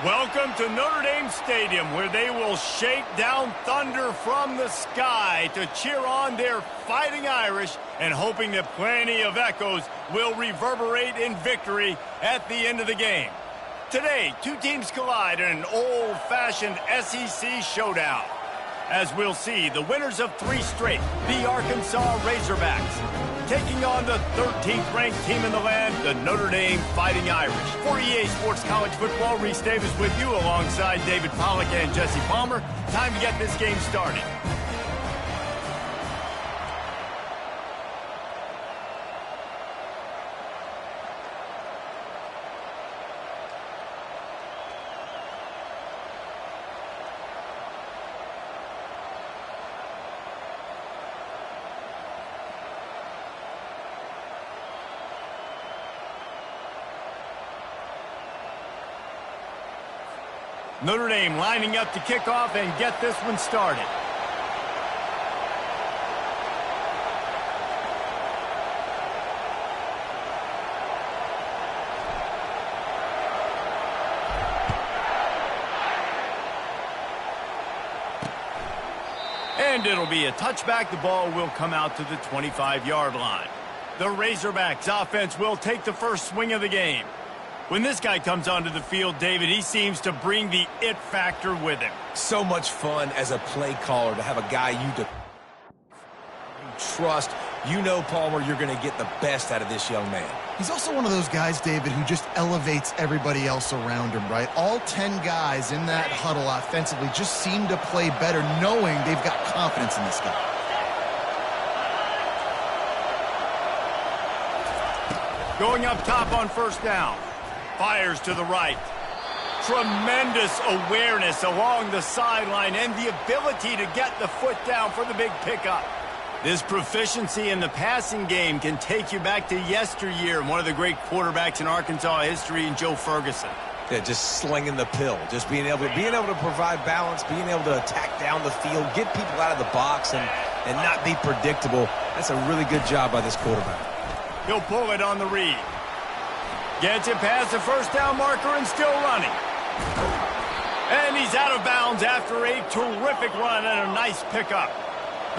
Welcome to Notre Dame Stadium, where they will shake down thunder from the sky to cheer on their Fighting Irish and hoping that plenty of echoes will reverberate in victory at the end of the game. Today, two teams collide in an old-fashioned SEC showdown. As we'll see, the winners of 3 straight, the Arkansas Razorbacks, taking on the 13th ranked team in the land, the Notre Dame Fighting Irish. For EA Sports College Football, Reese Davis with you alongside David Pollack and Jesse Palmer. Time to get this game started. Notre Dame lining up to kick off and get this one started. And it'll be a touchback. The ball will come out to the 25-yard line. The Razorbacks offense will take the first swing of the game. When this guy comes onto the field, David, he seems to bring the it factor with him. So much fun as a play caller to have a guy you trust. You know, Palmer, you're going to get the best out of this young man. He's also one of those guys, David, who just elevates everybody else around him, right? All 10 guys in that huddle offensively just seem to play better knowing they've got confidence in this guy. Going up top on first down. Fires to the right. Tremendous awareness along the sideline and the ability to get the foot down for the big pickup. This proficiency in the passing game can take you back to yesteryear, one of the great quarterbacks in Arkansas history, in Joe Ferguson. Yeah, just slinging the pill, just being able to provide balance, being able to attack down the field, get people out of the box, and not be predictable. That's a really good job by this quarterback. He'll pull it on the read. Gets it past the first down marker and still running. And he's out of bounds after a terrific run and a nice pickup.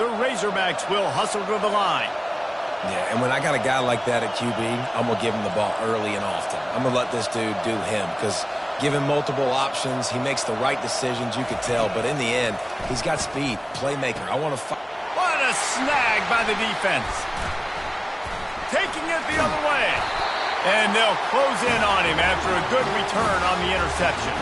The Razorbacks will hustle to the line. Yeah, and when I got a guy like that at QB, I'm going to give him the ball early and often. I'm going to let this dude do him because give him multiple options. He makes the right decisions, you could tell. But in the end, he's got speed, playmaker. I want to fight. What a snag by the defense. Taking it the other way. And they'll close in on him after a good return on the interception.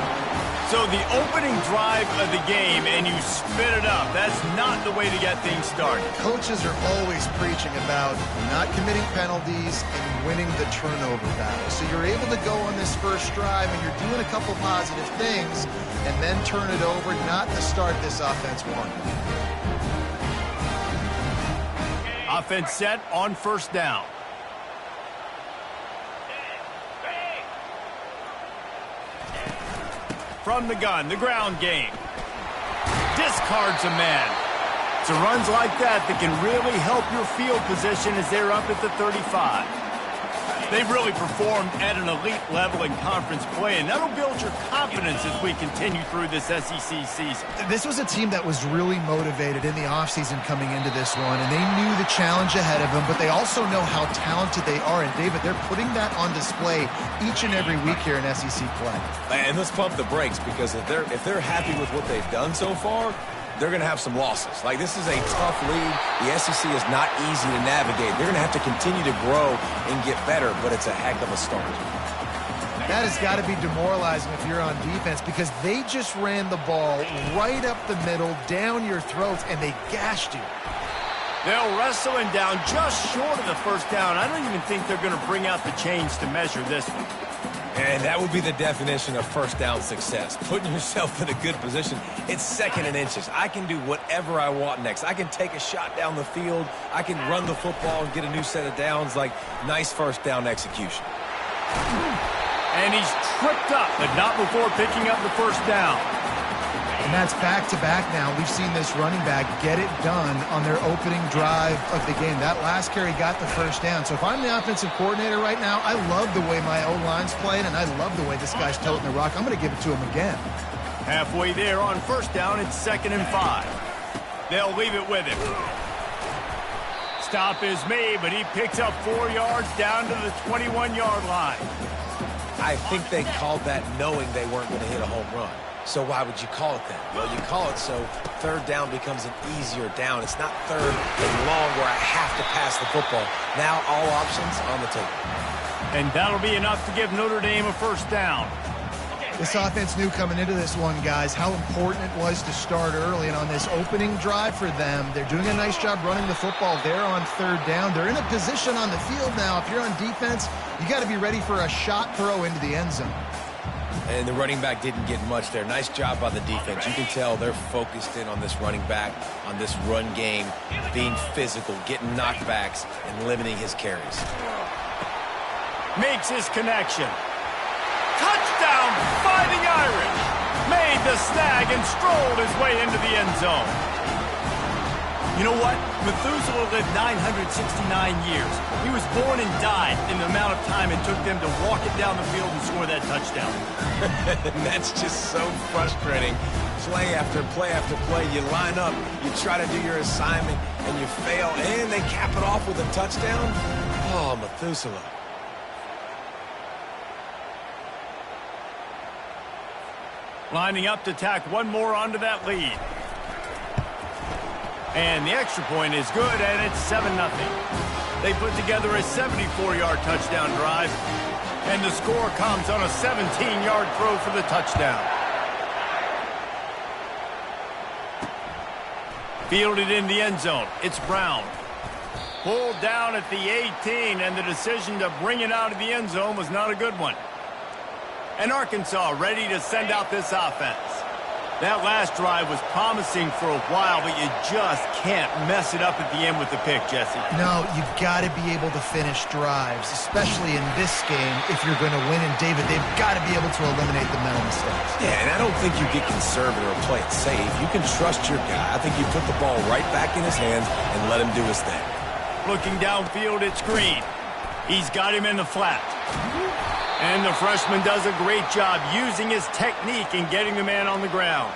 So the opening drive of the game, and you spit it up. That's not the way to get things started. Coaches are always preaching about not committing penalties and winning the turnover battle. So you're able to go on this first drive, and you're doing a couple positive things, and then turn it over, not to start this offense one. Offense set on first down. From the gun, the ground game. Discards a man. It's runs like that that can really help your field position as they're up at the 35. They've really performed at an elite level in conference play, and that'll build your confidence as we continue through this SEC season. This was a team that was really motivated in the offseason coming into this one, and they knew the challenge ahead of them, but they also know how talented they are. And, David, they're putting that on display each and every week here in SEC play. And let's pump the brakes because if they're happy with what they've done so far, they're going to have some losses. Like, this is a tough league. The SEC is not easy to navigate. They're going to have to continue to grow and get better, but it's a heck of a start. That has got to be demoralizing if you're on defense because they just ran the ball right up the middle, down your throats, and they gashed you. They'll wrestle him down just short of the first down. I don't even think they're going to bring out the chains to measure this one. And that would be the definition of first down success. Putting yourself in a good position. It's second and inches. I can do whatever I want next. I can take a shot down the field. I can run the football and get a new set of downs. Like, nice first down execution. And he's tripped up, but not before picking up the first down. And that's back-to-back now. We've seen this running back get it done on their opening drive of the game. That last carry got the first down. So if I'm the offensive coordinator right now, I love the way my O-line's playing, and I love the way this guy's toting the rock. I'm going to give it to him again. Halfway there on first down, it's 2nd and 5. They'll leave it with him. Stop is made, but he picks up 4 yards down to the 21-yard line. I think they called that knowing they weren't going to hit a home run. So why would you call it that? Well, you call it so third down becomes an easier down. It's not third and long where I have to pass the football. Now all options on the table. And that'll be enough to give Notre Dame a first down. This offense knew coming into this one, guys, how important it was to start early. And on this opening drive for them, they're doing a nice job running the football there on third down. They're in a position on the field now. If you're on defense, you got to be ready for a shot throw into the end zone. And the running back didn't get much there. Nice job by the defense. You can tell they're focused in on this running back, on this run game, being physical, getting knockbacks, and limiting his carries. Makes his connection. Touchdown, Fighting Irish. Made the snag and strolled his way into the end zone. You know what? Methuselah lived 969 years. He was born and died in the amount of time it took them to walk it down the field and score that touchdown. That's just so frustrating. Play after play after play. You line up, you try to do your assignment, and you fail, and they cap it off with a touchdown? Oh, Methuselah. Lining up to tack one more onto that lead. And the extra point is good, and it's 7-0. They put together a 74-yard touchdown drive, and the score comes on a 17-yard throw for the touchdown. Fielded in the end zone. It's Brown. Pulled down at the 18, and the decision to bring it out of the end zone was not a good one. And Arkansas ready to send out this offense. That last drive was promising for a while, but you just can't mess it up at the end with the pick, Jesse. No, you've got to be able to finish drives, especially in this game if you're going to win. And, David, they've got to be able to eliminate the mental mistakes. Yeah, and I don't think you get conservative or play it safe. You can trust your guy. I think you put the ball right back in his hands and let him do his thing. Looking downfield, it's Green. He's got him in the flat. And the freshman does a great job using his technique and getting the man on the ground.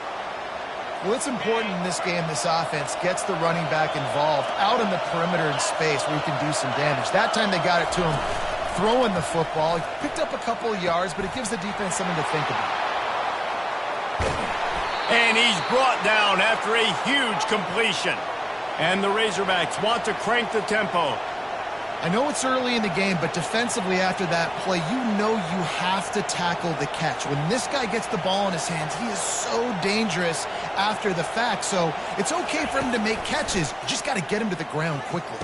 Well, it's important in this game, this offense gets the running back involved out in the perimeter in space where he can do some damage. That time they got it to him throwing the football. He picked up a couple of yards, but it gives the defense something to think about. And he's brought down after a huge completion. And the Razorbacks want to crank the tempo. I know it's early in the game, but defensively after that play, you know you have to tackle the catch. When this guy gets the ball in his hands, he is so dangerous after the fact. So it's okay for him to make catches. You just got to get him to the ground quickly.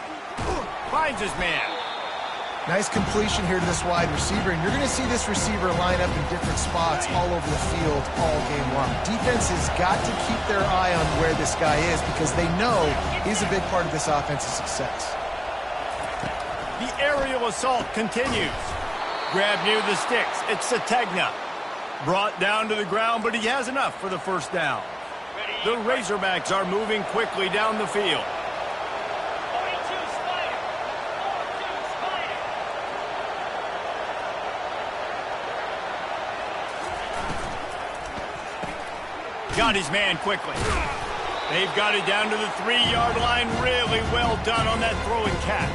Finds his man. Nice completion here to this wide receiver, and you're going to see this receiver line up in different spots all over the field all game long. Defense has got to keep their eye on where this guy is because they know he's a big part of this offense's success. The aerial assault continues. Grab near the sticks. It's Sategna. Brought down to the ground, but he has enough for the first down. The Razorbacks are moving quickly down the field. Got his man quickly. They've got it down to the 3-yard line. Really well done on that throw and catch.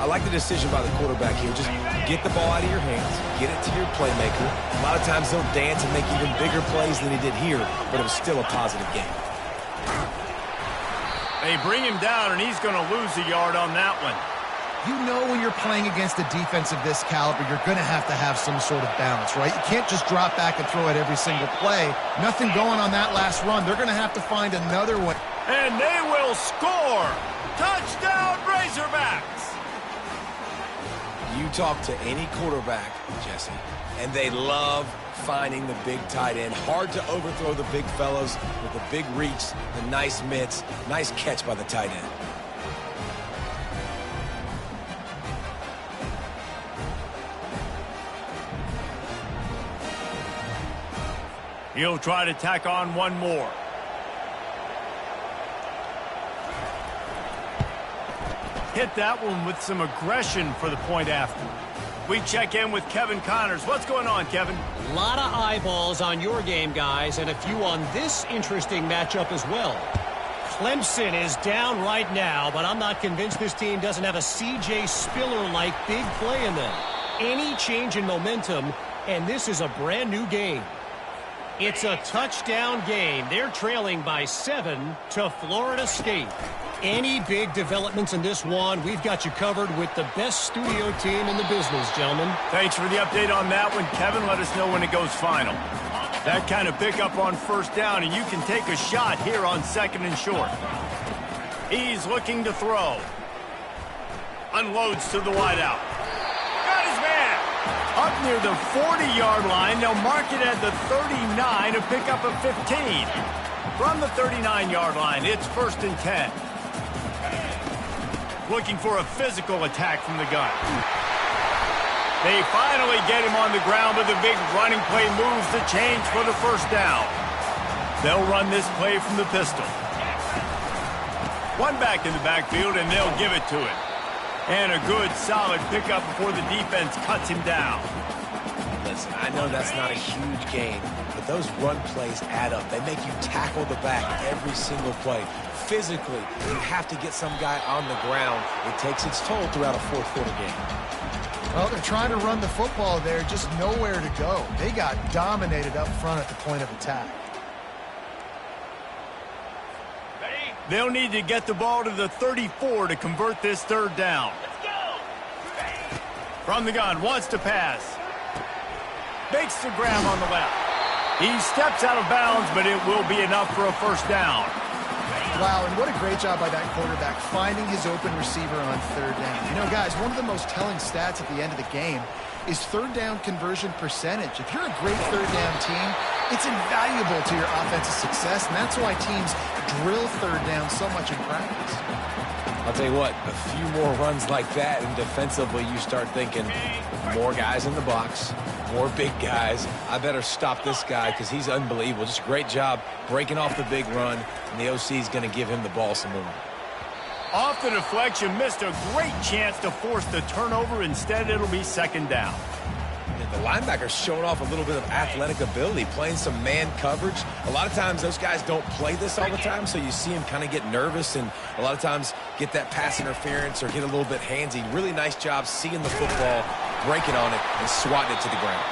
I like the decision by the quarterback here. Just get the ball out of your hands, get it to your playmaker. A lot of times he'll dance and make even bigger plays than he did here, but it was still a positive game. They bring him down, and he's going to lose a yard on that one. You know when you're playing against a defense of this caliber, you're going to have some sort of balance, right? You can't just drop back and throw it every single play. Nothing going on that last run. They're going to have to find another one. And they will score. Touchdown, Razorbacks. You talk to any quarterback, Jesse, and they love finding the big tight end. Hard to overthrow the big fellows with the big reach, the nice mitts, nice catch by the tight end. He'll try to tack on one more. Hit that one with some aggression for the point after. We check in with Kevin Connors. What's going on, Kevin? A lot of eyeballs on your game, guys, and a few on this interesting matchup as well. Clemson is down right now, but I'm not convinced this team doesn't have a C.J. Spiller-like big play in them. Any change in momentum, and this is a brand new game. It's a touchdown game. They're trailing by 7 to Florida State. Any big developments in this one, we've got you covered with the best studio team in the business, gentlemen. Thanks for the update on that one, Kevin. Let us know when it goes final. That kind of pickup on first down, and you can take a shot here on 2nd and short. He's looking to throw. Unloads to the wideout. Got his man. Up near the 40-yard line. They'll mark it at the 39 to pick up a 15. From the 39-yard line, it's 1st and 10. Looking for a physical attack from the gun. They finally get him on the ground, but the big running play moves the chains for the first down. They'll run this play from the pistol. One back in the backfield, and they'll give it to him. And a good, solid pickup before the defense cuts him down. Listen, I know that's not a huge gain, but those run plays add up. They make you tackle the back every single play. Physically, you have to get some guy on the ground. It takes its toll throughout a fourth-quarter game. Well, they're trying to run the football there, just nowhere to go. They got dominated up front at the point of attack. They'll need to get the ball to the 34 to convert this 3rd down. From the gun, wants to pass. Makes the grab on the left. He steps out of bounds, but it will be enough for a first down. Wow, and what a great job by that quarterback, finding his open receiver on 3rd down. You know, guys, one of the most telling stats at the end of the game is 3rd down conversion percentage. If you're a great 3rd down team, it's invaluable to your offensive success, and that's why teams drill 3rd down so much in practice. I'll tell you what, a few more runs like that, and defensively you start thinking more guys in the box, more big guys. I better stop this guy because he's unbelievable. Just a great job breaking off the big run, and the OC is going to give him the ball some more. Off the deflection, missed a great chance to force the turnover. Instead, it'll be 2nd down. The linebacker's showing off a little bit of athletic ability, playing some man coverage. A lot of times those guys don't play this all the time, so you see him kind of get nervous and a lot of times get that pass interference or get a little bit handsy. Really nice job seeing the football, breaking on it, and swatting it to the ground.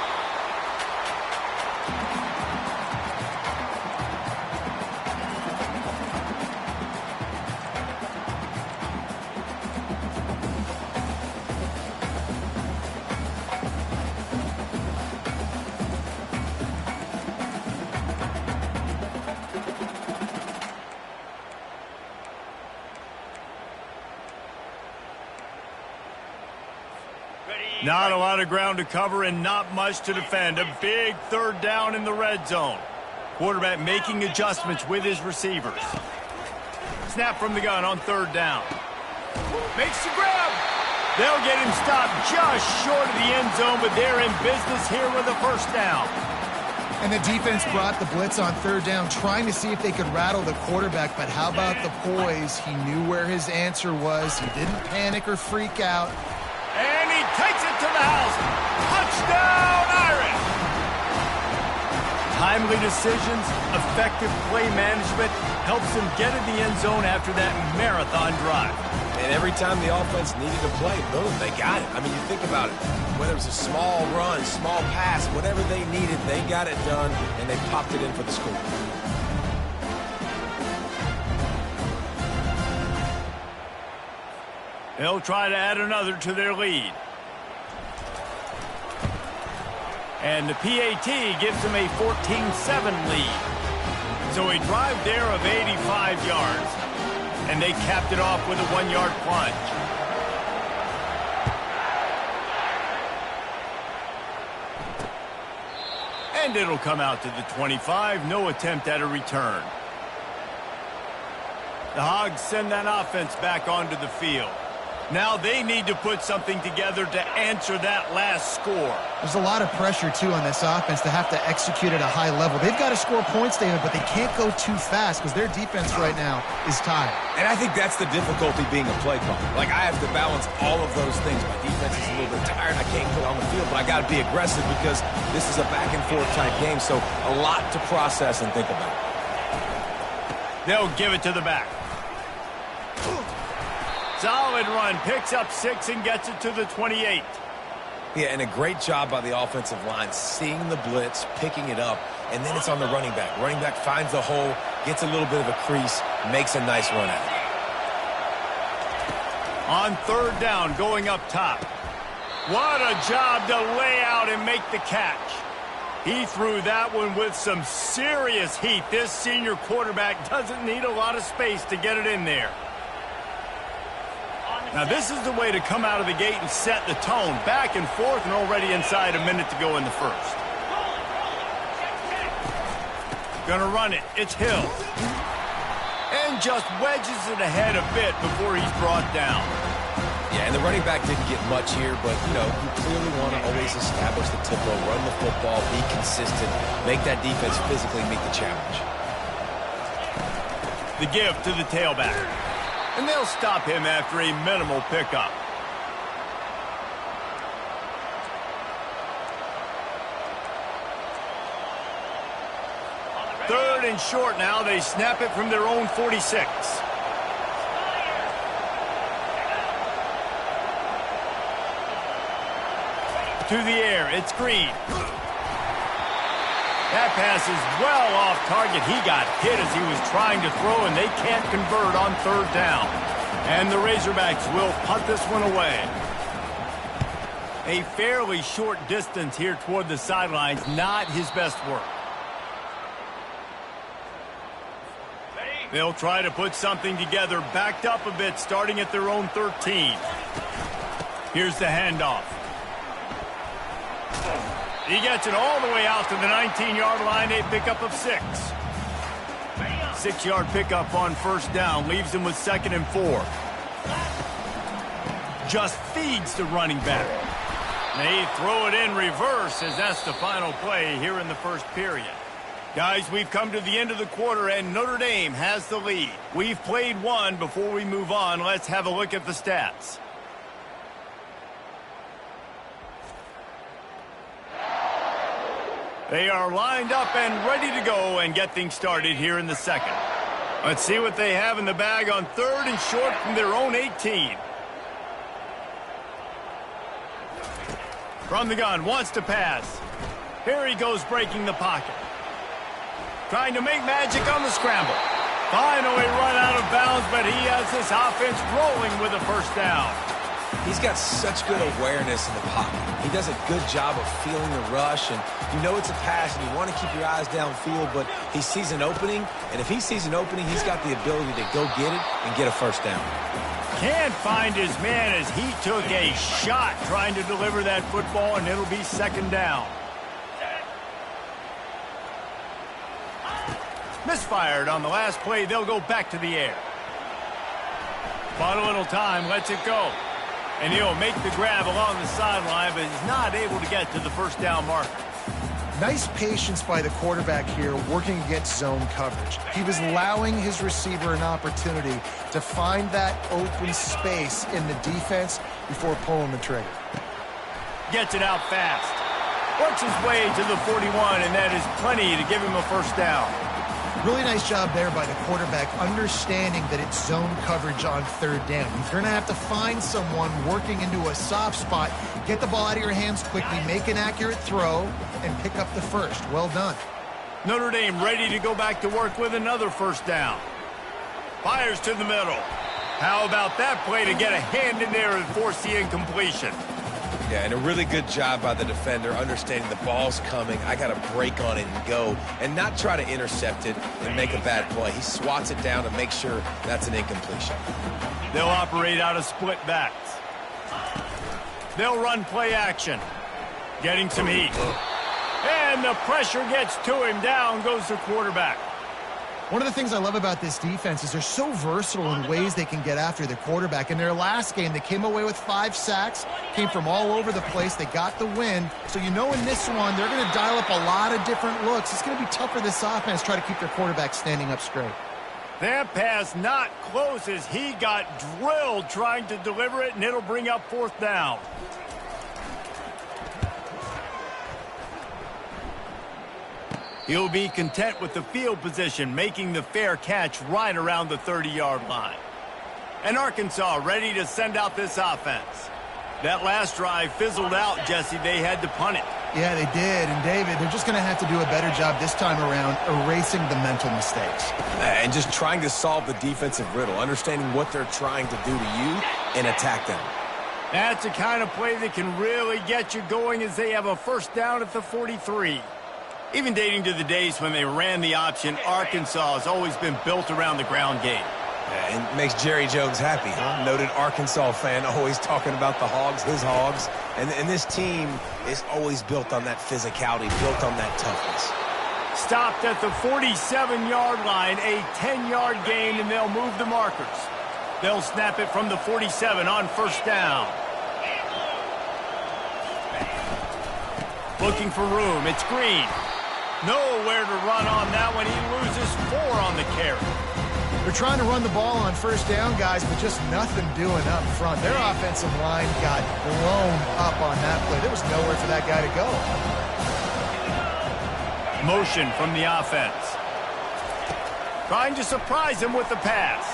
Not a lot of ground to cover and not much to defend. A big 3rd down in the red zone. Quarterback making adjustments with his receivers. Snap from the gun on 3rd down. Makes the grab. They'll get him stopped just short of the end zone, but they're in business here with a first down. And the defense brought the blitz on 3rd down, trying to see if they could rattle the quarterback, but how about the poise? He knew where his answer was. He didn't panic or freak out. And he takes it to the house. Touchdown, Irish! Timely decisions, effective play management helps them get in the end zone after that marathon drive. And every time the offense needed to play, boom, they got it. I mean, you think about it. Whether it was a small run, small pass, whatever they needed, they got it done, and they popped it in for the score. They'll try to add another to their lead. And the PAT gives them a 14-7 lead. So a drive there of 85 yards. And they capped it off with a 1-yard plunge. And it'll come out to the 25. No attempt at a return. The Hogs send that offense back onto the field. Now they need to put something together to answer that last score. There's a lot of pressure, too, on this offense to have to execute at a high level. They've got to score points, David, but they can't go too fast because their defense right now is tired. And I think that's the difficulty being a play caller. Like, I have to balance all of those things. My defense is a little bit tired. I can't get on the field, but I got to be aggressive because this is a back-and-forth type game, so a lot to process and think about. They'll give it to the back. Solid run, picks up 6 and gets it to the 28. Yeah, and a great job by the offensive line, seeing the blitz, picking it up, and then it's on the running back. Running back finds the hole, gets a little bit of a crease, makes a nice run at it. On third down, going up top. What a job to lay out and make the catch. He threw that one with some serious heat. This senior quarterback doesn't need a lot of space to get it in there. Now, this is the way to come out of the gate and set the tone. Back and forth and already inside a minute to go in the first. Gonna run it. It's Hill. And just wedges it ahead a bit before he's brought down. Yeah, and the running back didn't get much here, but, you know, you clearly want to always establish the tempo, run the football, be consistent, make that defense physically meet the challenge. The give to the tailback. And they'll stop him after a minimal pickup. Third and short now. They snap it from their own 46. To the air. It's Green. That pass is well off target. He got hit as he was trying to throw, and they can't convert on third down. And the Razorbacks will punt this one away. A fairly short distance here toward the sidelines, not his best work. They'll try to put something together, backed up a bit, starting at their own 13. Here's the handoff. He gets it all the way out to the 19-yard line, a pickup of 6. 6-yard pickup on first down, leaves him with 2nd and 4. Just feeds the running back. They throw it in reverse as that's the final play here in the first period. Guys, we've come to the end of the quarter, and Notre Dame has the lead. We've played one. Before we move on, let's have a look at the stats. They are lined up and ready to go and get things started here in the second. Let's see what they have in the bag on third and short from their own 18. From the gun, wants to pass. Here he goes breaking the pocket. Trying to make magic on the scramble. Finally run out of bounds, but he has this offense rolling with a first down. He's got such good awareness in the pocket. He does a good job of feeling the rush, and you know it's a pass, and you want to keep your eyes downfield, but he sees an opening, and if he sees an opening, he's got the ability to go get it and get a first down. Can't find his man as he took a shot trying to deliver that football, and it'll be 2nd down. Misfired on the last play. They'll go back to the air. Bought a little time, lets it go. And he'll make the grab along the sideline, but he's not able to get to the first down marker. Nice patience by the quarterback here, working against zone coverage. He was allowing his receiver an opportunity to find that open space in the defense before pulling the trigger. Gets it out fast. Works his way to the 41, and that is plenty to give him a first down. Really nice job there by the quarterback, understanding that it's zone coverage on third down. You're going to have to find someone working into a soft spot, get the ball out of your hands quickly, make an accurate throw, and pick up the first. Well done. Notre Dame ready to go back to work with another first down. Fires to the middle. How about that play to get a hand in there and force the incompletion? Yeah, and a really good job by the defender, understanding the ball's coming. I got to break on it and go, and not try to intercept it and make a bad play. He swats it down to make sure that's an incompletion. They'll operate out of split backs. They'll run play action. Getting some heat. And the pressure gets to him. Down goes the quarterback. One of the things I love about this defense is they're so versatile in ways they can get after the quarterback. In their last game, they came away with 5 sacks, came from all over the place. They got the win. So you know in this one, they're going to dial up a lot of different looks. It's going to be tough for this offense to try to keep their quarterback standing up straight. That pass not close as he got drilled trying to deliver it, and it'll bring up 4th down. He'll be content with the field position, making the fair catch right around the 30-yard line. And Arkansas ready to send out this offense. That last drive fizzled out, Jesse. They had to punt it. Yeah, they did. And, David, they're just going to have to do a better job this time around erasing the mental mistakes. And just trying to solve the defensive riddle, understanding what they're trying to do to you and attack them. That's the kind of play that can really get you going as they have a 1st down at the 43. Even dating to the days when they ran the option, Arkansas has always been built around the ground game. And it makes Jerry Jones happy, huh? Noted Arkansas fan, always talking about the Hogs, his Hogs. And this team is always built on that physicality, built on that toughness. Stopped at the 47-yard line, a 10-yard gain, and they'll move the markers. They'll snap it from the 47 on 1st down. Looking for room. It's Green. Nowhere to run on that one. He loses 4 on the carry. They're trying to run the ball on 1st down, guys, but just nothing doing up front. Their offensive line got blown up on that play. There was nowhere for that guy to go. Motion from the offense. Trying to surprise him with the pass.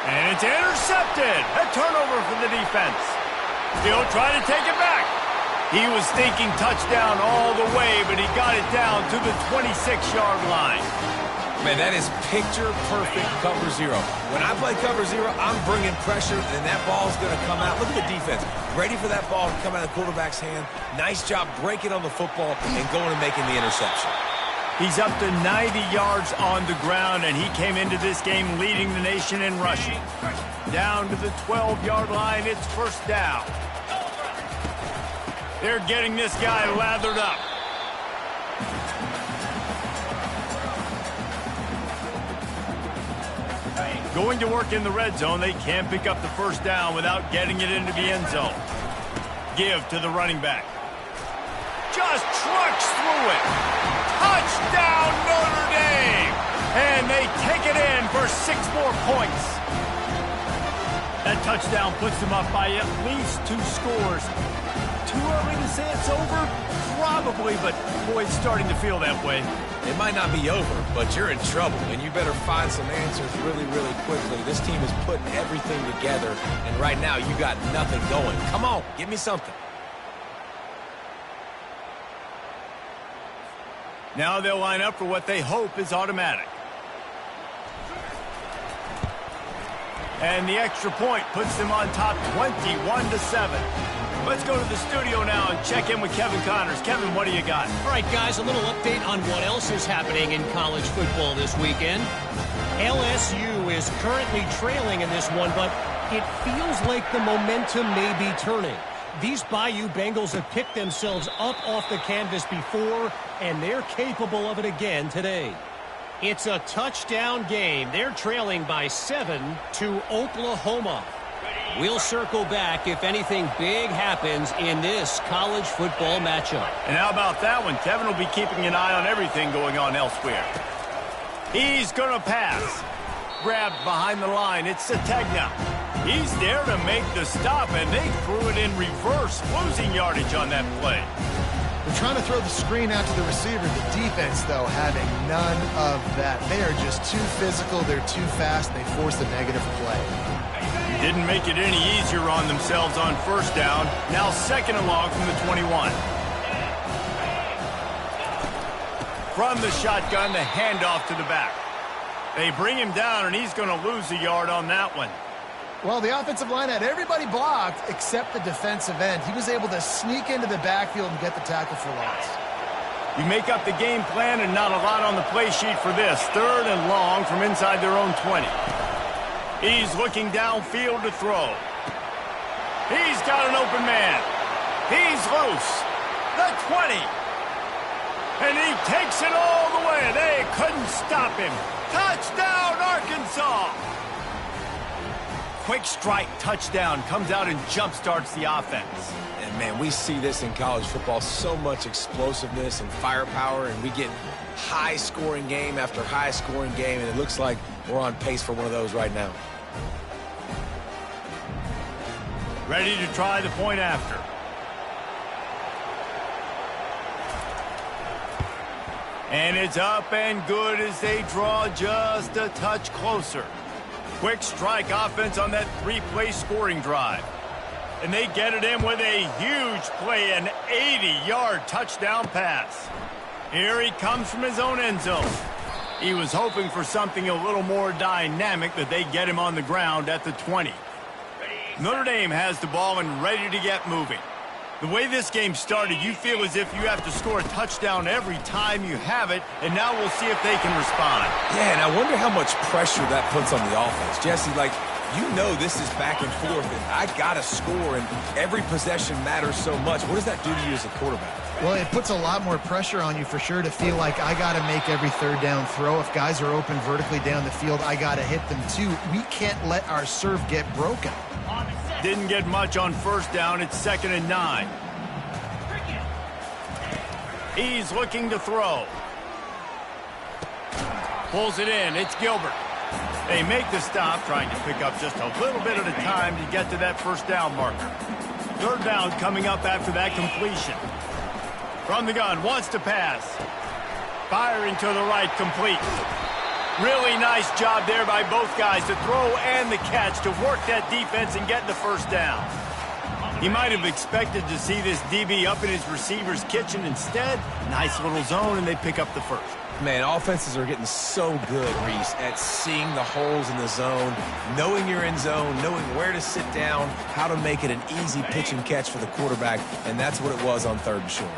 And it's intercepted. A turnover for the defense. Still trying to take it back. He was thinking touchdown all the way, but he got it down to the 26-yard line. Man, that is picture-perfect cover 0. When I play cover 0, I'm bringing pressure, and that ball's going to come out. Look at the defense. Ready for that ball to come out of the quarterback's hand. Nice job breaking on the football and going and making the interception. He's up to 90 yards on the ground, and he came into this game leading the nation in rushing. Down to the 12-yard line, it's 1st down. They're getting this guy lathered up. Going to work in the red zone. They can't pick up the 1st down without getting it into the end zone. Give to the running back. Just trucks through it. Touchdown, Notre Dame! And they take it in for 6 more points. That touchdown puts them up by at least 2 scores. Too early to say it's over? Probably, but boy, it's starting to feel that way. It might not be over, but you're in trouble, and you better find some answers really, really quickly. This team is putting everything together, and right now you got nothing going. Come on, give me something. Now they'll line up for what they hope is automatic. And the extra point puts them on top 21-7. Let's go to the studio now and check in with Kevin Connors. Kevin, what do you got? All right, guys, a little update on what else is happening in college football this weekend. LSU is currently trailing in this one, but it feels like the momentum may be turning. These Bayou Bengals have picked themselves up off the canvas before, and they're capable of it again today. It's a touchdown game. They're trailing by 7 to Oklahoma. We'll circle back if anything big happens in this college football matchup. And how about that one? Kevin will be keeping an eye on everything going on elsewhere. He's going to pass. Grabbed behind the line. It's Sategna. He's there to make the stop, and they threw it in reverse, losing yardage on that play. They're trying to throw the screen out to the receiver. The defense, though, having none of that. They are just too physical. They're too fast. They force a negative play. Didn't make it any easier on themselves on 1st down. Now 2nd and long from the 21. From the shotgun, the handoff to the back. They bring him down, and he's going to lose a yard on that one. Well, the offensive line had everybody blocked except the defensive end. He was able to sneak into the backfield and get the tackle for loss. You make up the game plan and not a lot on the play sheet for this. 3rd and long from inside their own 20. He's looking downfield to throw. He's got an open man. He's loose. The 20. And he takes it all the way. They couldn't stop him. Touchdown, Arkansas! Quick strike touchdown comes out and jump-starts the offense. And, man, we see this in college football, so much explosiveness and firepower, and we get high-scoring game after high-scoring game, and it looks like we're on pace for one of those right now. Ready to try the point after. And it's up and good as they draw just a touch closer. Quick strike offense on that three-play scoring drive. And they get it in with a huge play, an 80-yard touchdown pass. Here he comes from his own end zone. He was hoping for something a little more dynamic, but they get him on the ground at the 20. Notre Dame has the ball and ready to get moving. The way this game started, you feel as if you have to score a touchdown every time you have it, and now we'll see if they can respond. Yeah, and I wonder how much pressure that puts on the offense. Jesse, like, you know this is back and forth, and I got to score, and every possession matters so much. What does that do to you as a quarterback? Well, it puts a lot more pressure on you for sure to feel like I got to make every third down throw. If guys are open vertically down the field, I got to hit them too. We can't let our serve get broken. Didn't get much on first down. It's 2nd and 9. He's looking to throw. Pulls it in. It's Gilbert. They make the stop, trying to pick up just a little bit at a time to get to that first down marker. Third down coming up after that completion. From the gun, wants to pass. Firing to the right, complete. Really nice job there by both guys to throw and the catch to work that defense and get the first down. He might have expected to see this DB up in his receiver's kitchen. Instead, nice little zone, and they pick up the first. Man, offenses are getting so good, Reese, at seeing the holes in the zone, knowing you're in zone, knowing where to sit down, how to make it an easy pitch and catch for the quarterback, and that's what it was on 3rd and short.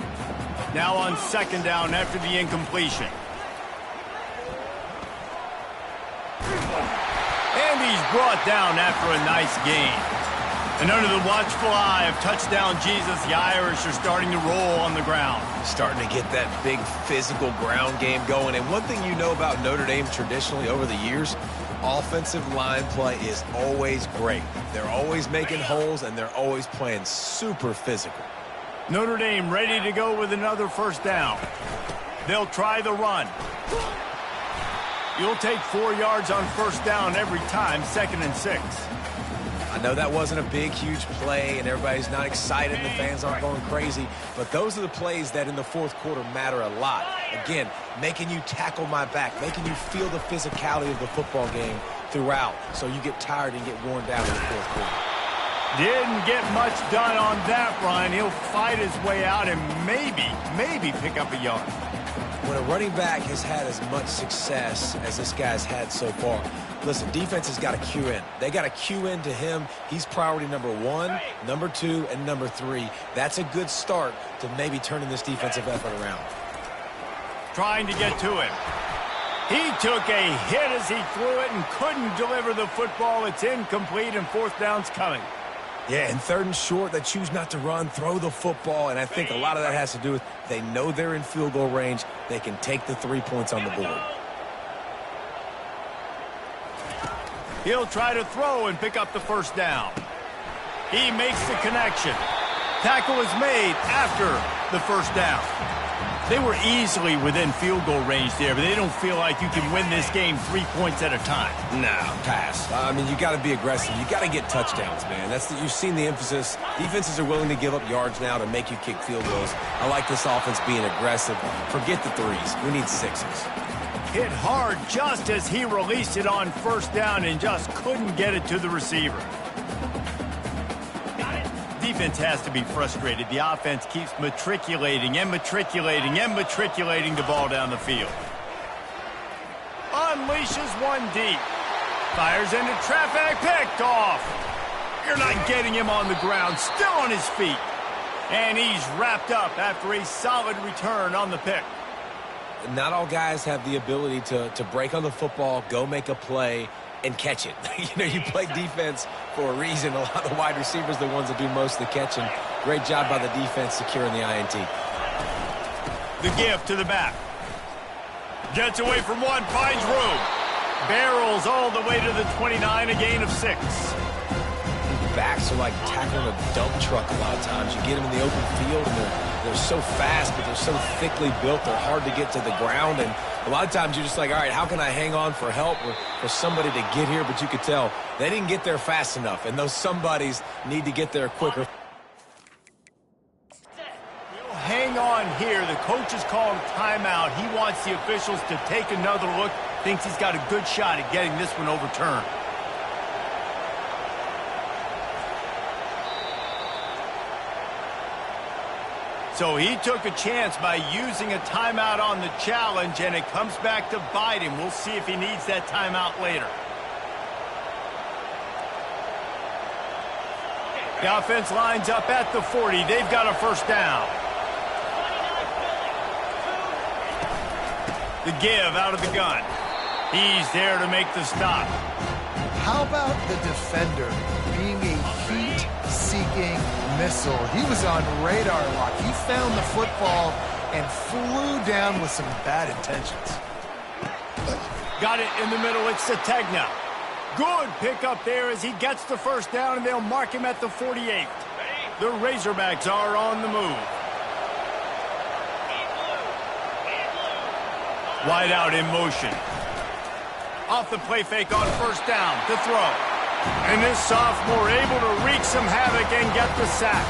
Now on 2nd down after the incompletion. And he's brought down after a nice gain. And under the watchful eye of touchdown Jesus, the Irish are starting to roll on the ground. Starting to get that big physical ground game going. And one thing you know about Notre Dame traditionally over the years, offensive line play is always great. They're always making holes, and they're always playing super physical. Notre Dame ready to go with another first down. They'll try the run. You'll take 4 yards on first down every time, 2nd and 6. I know that wasn't a big, huge play, and everybody's not excited, and the fans aren't going crazy, but those are the plays that in the 4th quarter matter a lot. Again, making you tackle my back, making you feel the physicality of the football game throughout, so you get tired and get worn down in the 4th quarter. Didn't get much done on that run. He'll fight his way out and maybe pick up a yard. When a running back has had as much success as this guy's had so far, listen, defense has got to cue in. They got to cue in to him. He's priority number 1, number 2, and number 3. That's a good start to maybe turning this defensive effort around. Trying to get to him. He took a hit as he threw it and couldn't deliver the football. It's incomplete, and 4th down's coming. Yeah, and 3rd and short, they choose not to run, throw the football, and I think a lot of that has to do with they know they're in field goal range. They can take the 3 points on the board. He'll try to throw and pick up the first down. He makes the connection. Tackle is made after the first down. They were easily within field goal range there, but they don't feel like you can win this game 3 points at a time. No, pass. I mean, you got to be aggressive. You got to get touchdowns, man. You've seen the emphasis. Defenses are willing to give up yards now to make you kick field goals. I like this offense being aggressive. Forget the 3s. We need 6s. Hit hard just as he released it on first down and just couldn't get it to the receiver. Defense has to be frustrated. The offense keeps matriculating and matriculating and matriculating the ball down the field. Unleashes one deep. Fires into traffic. Picked off. You're not getting him on the ground. Still on his feet. And he's wrapped up after a solid return on the pick. Not all guys have the ability to break on the football, go make a play, and catch it. You play defense for a reason. A lot of the wide receivers are the ones that do most of the catching. Great job by the defense securing the INT. The give to the back. Gets away from one, finds room. Barrels all the way to the 29, a gain of 6. Backs are like tackling a dump truck a lot of times. You get them in the open field, and they're so fast, but they're so thickly built, they're hard to get to the ground. And a lot of times you're just like, all right, how can I hang on for help or for somebody to get here? But you could tell they didn't get there fast enough, and those somebodies need to get there quicker. Hang on here. The coach is calling timeout. He wants the officials to take another look. Thinks he's got a good shot at getting this one overturned. So he took a chance by using a timeout on the challenge, and it comes back to bite him. We'll see if he needs that timeout later. The offense lines up at the 40. They've got a first down. The give out of the gun. He's there to make the stop. How about the defender being a heat-seeking missile? He was on radar lock. He found the football and flew down with some bad intentions. Got it in the middle. It's Sategna. Good pickup there as he gets the first down, and they'll mark him at the 48. The Razorbacks are on the move. Wide out in motion. Off the play fake on first down to throw. And this sophomore able to wreak some havoc and get the sack.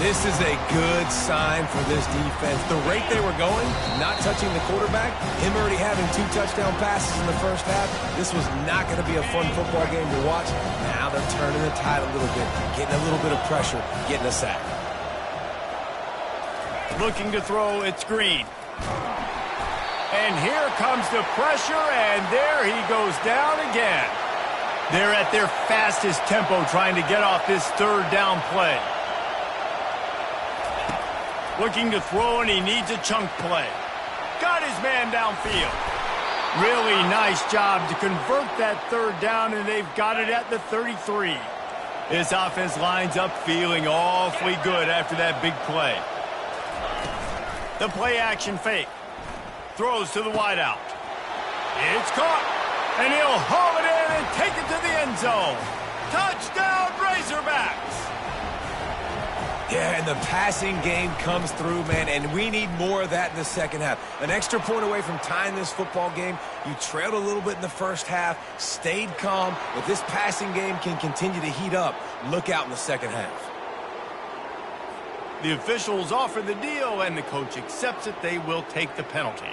This is a good sign for this defense. The rate they were going, not touching the quarterback, him already having 2 touchdown passes in the first half, this was not going to be a fun football game to watch. Now they're turning the tide a little bit, getting a little bit of pressure, getting a sack. Looking to throw, it's Green. And here comes the pressure, and there he goes down again. They're at their fastest tempo trying to get off this third down play. Looking to throw, and he needs a chunk play. Got his man downfield. Really nice job to convert that third down, and they've got it at the 33. This offense lines up feeling awfully good after that big play. The play action fake. Throws to the wideout. It's caught. And he'll haul it in and take it to the end zone. Touchdown, Razorbacks! Yeah, and the passing game comes through, man, and we need more of that in the second half. An extra point away from tying this football game. You trailed a little bit in the first half, stayed calm. If this passing game can continue to heat up, look out in the second half. The officials offer the deal, and the coach accepts it. They will take the penalty.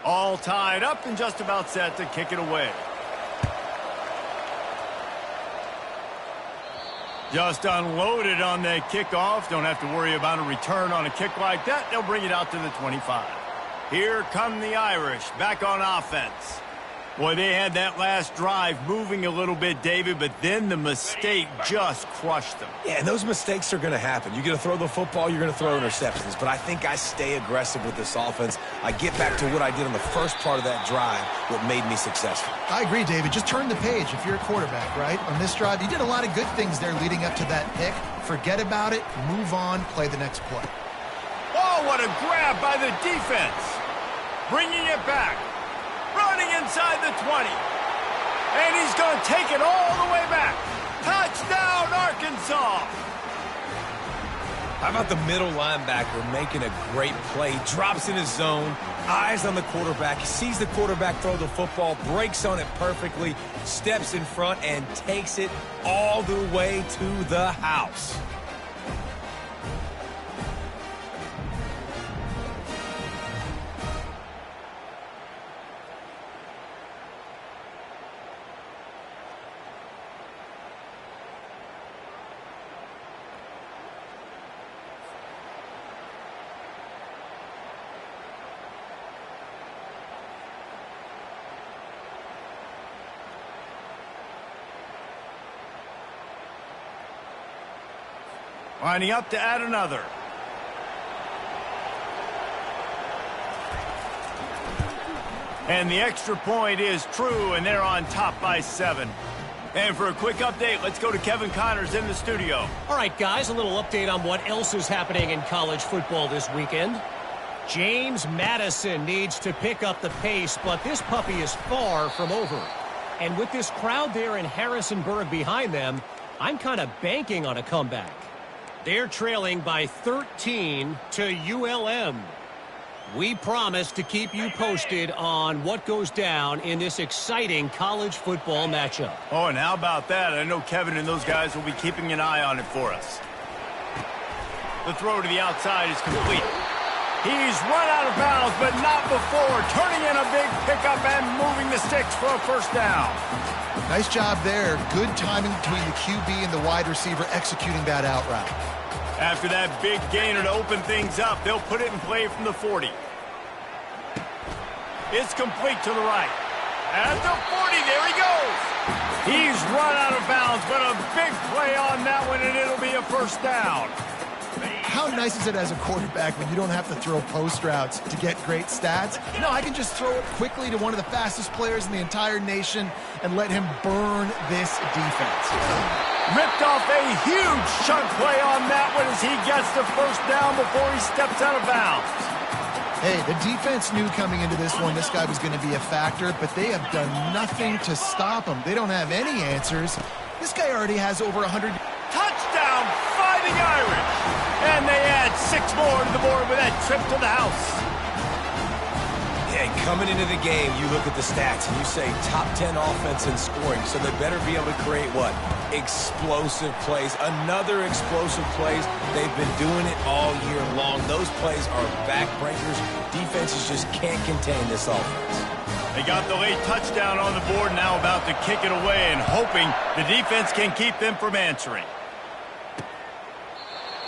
All tied up and just about set to kick it away. Just unloaded on the kickoff. Don't have to worry about a return on a kick like that. They'll bring it out to the 25. Here come the Irish back on offense. Boy, they had that last drive moving a little bit, David, but then the mistake just crushed them. Yeah, and those mistakes are going to happen. You're going to throw the football, you're going to throw interceptions. But I think I stay aggressive with this offense. I get back to what I did on the first part of that drive, what made me successful. I agree, David. Just turn the page if you're a quarterback, right? On this drive, you did a lot of good things there leading up to that pick. Forget about it, move on, play the next play. Oh, what a grab by the defense. Bringing it back. Running inside the 20. And he's going to take it all the way back. Touchdown, Arkansas. How about the middle linebacker making a great play? Drops in his zone, eyes on the quarterback. He sees the quarterback throw the football, breaks on it perfectly, steps in front, and takes it all the way to the house. Lining up to add another. And the extra point is true, and they're on top by 7. And for a quick update, let's go to Kevin Connors in the studio. All right, guys, a little update on what else is happening in college football this weekend. James Madison needs to pick up the pace, but this puppy is far from over. And with this crowd there in Harrisonburg behind them, I'm kind of banking on a comeback. They're trailing by 13 to ULM. We promise to keep you posted on what goes down in this exciting college football matchup. Oh, and how about that? I know Kevin and those guys will be keeping an eye on it for us. The throw to the outside is complete. He's run out of bounds, but not before. Turning in a big pickup and moving the sticks for a first down. Nice job there. Good timing between the QB and the wide receiver executing that out route. After that big gainer to open things up, they'll put it in play from the 40. It's complete to the right. At the 40, there he goes. He's run out of bounds, but a big play on that one, and it'll be a first down. How nice is it as a quarterback when you don't have to throw post routes to get great stats? No, I can just throw it quickly to one of the fastest players in the entire nation and let him burn this defense. Ripped off a huge chunk play on that one as he gets the first down before he steps out of bounds. Hey, the defense knew coming into this one this guy was going to be a factor, but they have done nothing to stop him. They don't have any answers. This guy already has over 100. Touchdown, Fighting Irish! And they add 6 more to the board with that trip to the house. Yeah, coming into the game, you look at the stats and you say top 10 offense in scoring, so they better be able to create what? Explosive plays. Another explosive plays. They've been doing it all year long. Those plays are backbreakers. Defenses just can't contain this offense. They got the late touchdown on the board, now about to kick it away and hoping the defense can keep them from answering.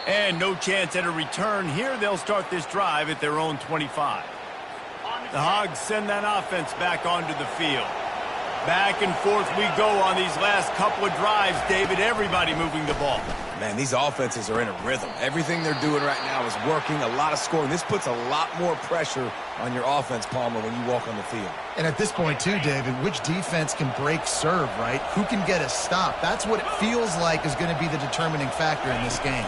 And no chance at a return here. They'll start this drive at their own 25. The Hogs send that offense back onto the field. Back and forth we go on these last couple of drives, David. Everybody moving the ball. Man, these offenses are in a rhythm. Everything they're doing right now is working. A lot of scoring. This puts a lot more pressure on your offense, Palmer, when you walk on the field. And at this point, too, David, which defense can break serve, right? Who can get a stop? That's what it feels like is going to be the determining factor in this game.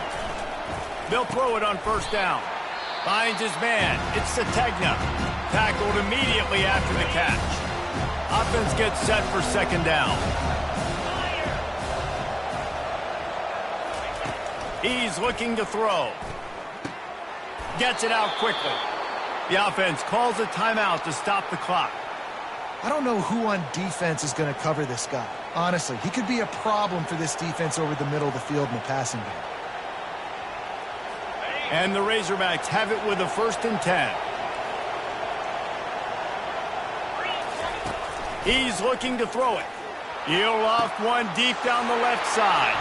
They'll throw it on first down. Finds his man. It's Sategna. Tackled immediately after the catch. Offense gets set for second down. He's looking to throw. Gets it out quickly. The offense calls a timeout to stop the clock. I don't know who on defense is going to cover this guy. Honestly, he could be a problem for this defense over the middle of the field in the passing game. And the Razorbacks have it with a 1st and 10. He's looking to throw it. He'll loft one deep down the left side.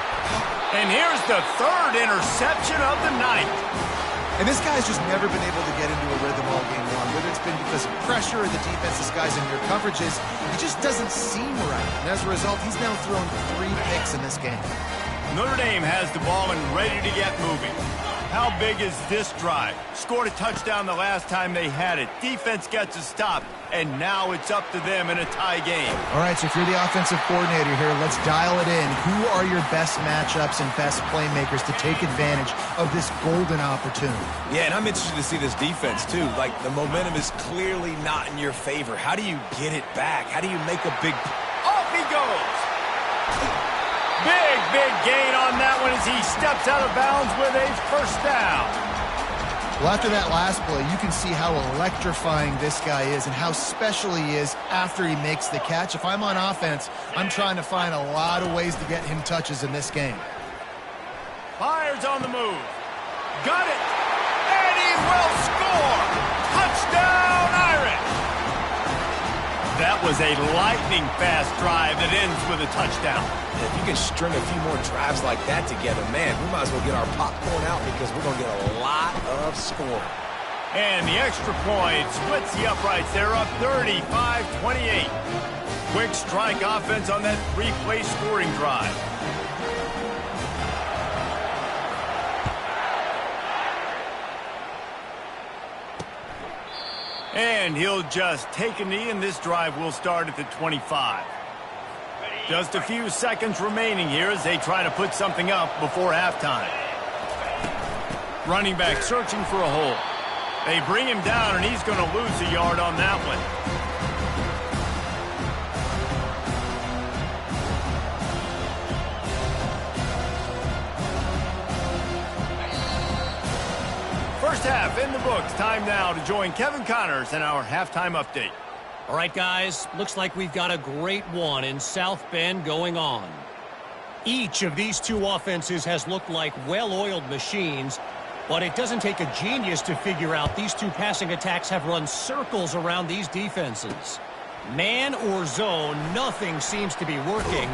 And here's the 3rd interception of the night. And this guy's just never been able to get into a rhythm all game long. Whether it's been because of pressure or the defense this guy's in your coverages, he just doesn't seem right. And as a result, he's now thrown 3 picks in this game. Notre Dame has the ball and ready to get moving. How big is this drive? Scored a touchdown the last time they had it. Defense gets a stop, and now it's up to them in a tie game. All right, so if you're the offensive coordinator here, let's dial it in. Who are your best matchups and best playmakers to take advantage of this golden opportunity? Yeah, and I'm interested to see this defense, too. Like, the momentum is clearly not in your favor. How do you get it back? How do you make a big... Off he goes! Big gain on that one as he steps out of bounds with a first down. Well, after that last play, you can see how electrifying this guy is and how special he is after he makes the catch. If I'm on offense, I'm trying to find a lot of ways to get him touches in this game. Fires on the move. Got it. And he will score. Touchdown, Irish. That was a lightning-fast drive that ends with a touchdown. If you can string a few more drives like that together, man, we might as well get our popcorn out because we're going to get a lot of scoring. And the extra point splits the uprights. They're up 35-28. Quick strike offense on that 3-play scoring drive. And he'll just take a knee, and this drive will start at the 25. Just a few seconds remaining here as they try to put something up before halftime. Running back searching for a hole. They bring him down, and he's going to lose a yard on that one. First half in the books. Time now to join Kevin Connors in our halftime update. All right, guys, looks like we've got a great one in South Bend going on. Each of these two offenses has looked like well-oiled machines, but it doesn't take a genius to figure out these two passing attacks have run circles around these defenses. Man or zone, nothing seems to be working,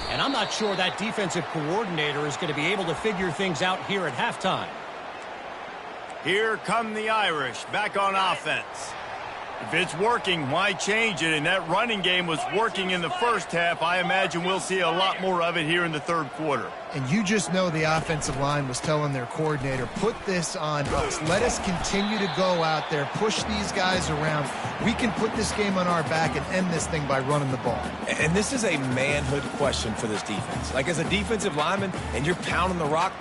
and I'm not sure that defensive coordinator is going to be able to figure things out here at halftime. Here come the Irish back on offense. If it's working, why change it? And that running game was working in the first half. I imagine we'll see a lot more of it here in the third quarter. And you just know the offensive line was telling their coordinator, put this on us. Let us continue to go out there, push these guys around. We can put this game on our back and end this thing by running the ball. And this is a manhood question for this defense. Like, as a defensive lineman, and you're pounding the rock,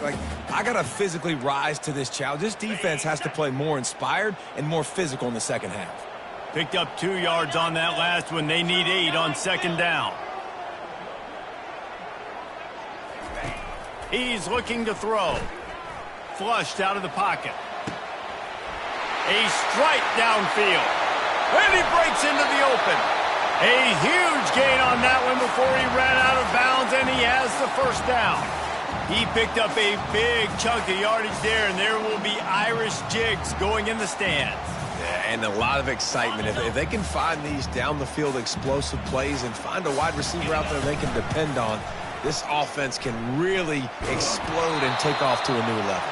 like, I got to physically rise to this challenge. This defense has to play more inspired and more physical in the second half. Picked up 2 yards on that last one. They need 8 on second down. He's looking to throw. Flushed out of the pocket. A strike downfield. And he breaks into the open. A huge gain on that one before he ran out of bounds, and he has the first down. He picked up a big chunk of yardage there, and there will be Irish jigs going in the stands. Yeah, and a lot of excitement. If they can find these down-the-field explosive plays and find a wide receiver out there they can depend on, this offense can really explode and take off to a new level.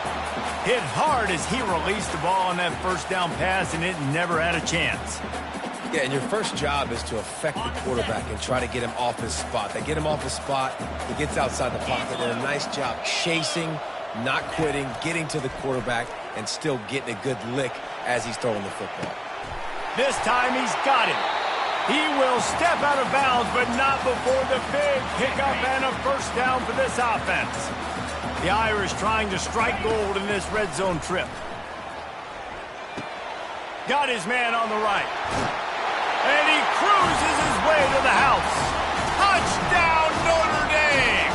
Hit hard as he released the ball on that first down pass, and it never had a chance. Yeah, and your first job is to affect the quarterback and try to get him off his spot. They get him off his spot, he gets outside the pocket, and a nice job chasing, not quitting, getting to the quarterback, and still getting a good lick as he's throwing the football. This time he's got him. He will step out of bounds, but not before the big pickup and a first down for this offense. The Irish trying to strike gold in this red zone trip. Got his man on the right. And he cruises his way to the house. Touchdown, Notre Dame!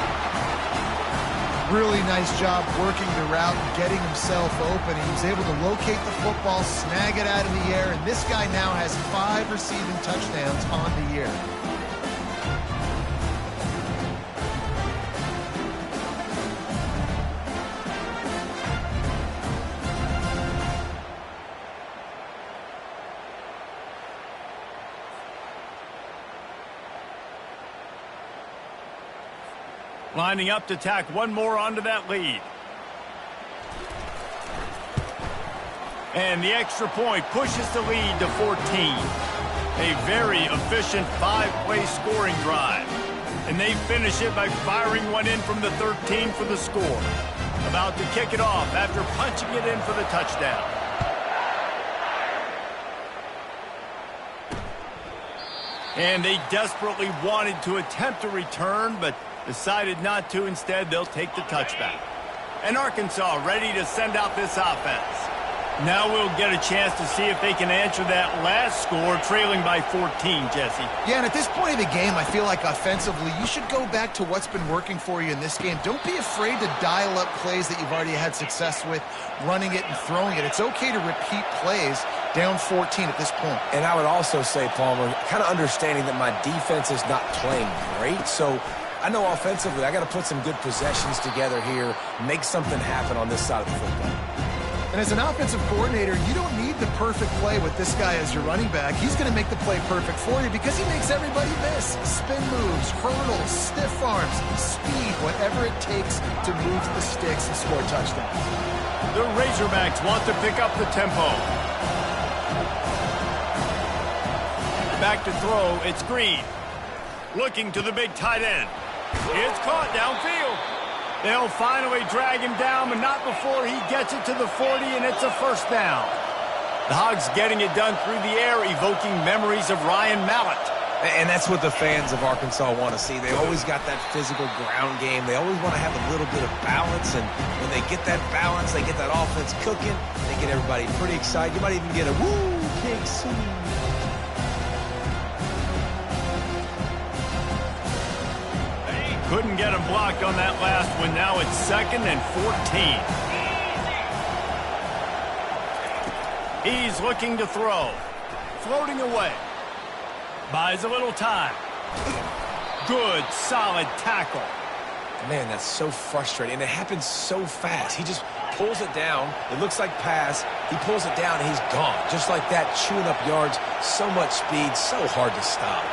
Really nice job working the route and getting himself open. He was able to locate the football, snag it out of the air, and this guy now has 5 receiving touchdowns on the year. Lining up to tack one more onto that lead. And the extra point pushes the lead to 14. A very efficient 5-play scoring drive. And they finish it by firing one in from the 13 for the score. About to kick it off after punching it in for the touchdown. And they desperately wanted to attempt a return, but decided not to. Instead, they'll take the touchback. And Arkansas ready to send out this offense. Now we'll get a chance to see if they can answer that last score, trailing by 14, Jesse. Yeah, and at this point of the game, I feel like offensively, you should go back to what's been working for you in this game. Don't be afraid to dial up plays that you've already had success with, running it and throwing it. It's okay to repeat plays down 14 at this point. And I would also say, Palmer, kind of understanding that my defense is not playing great, so I know offensively I got to put some good possessions together here, make something happen on this side of the football. And as an offensive coordinator, you don't need the perfect play with this guy as your running back. He's going to make the play perfect for you because he makes everybody miss. Spin moves, hurdles, stiff arms, speed, whatever it takes to move the sticks and score touchdowns. The Razorbacks want to pick up the tempo. Back to throw, it's Green. Looking to the big tight end. It's caught downfield. They'll finally drag him down, but not before he gets it to the 40, and it's a first down. The Hogs getting it done through the air, evoking memories of Ryan Mallett. And that's what the fans of Arkansas want to see. They always got that physical ground game. They always want to have a little bit of balance. And when they get that balance, they get that offense cooking, they get everybody pretty excited. You might even get a woo, big scene. Couldn't get him blocked on that last one. Now it's 2nd and 14. He's looking to throw. Floating away. Buys a little time. Good, solid tackle. Man, that's so frustrating. And it happens so fast. He just pulls it down. It looks like pass. He pulls it down, and he's gone. Just like that, chewing up yards. So much speed, so hard to stop.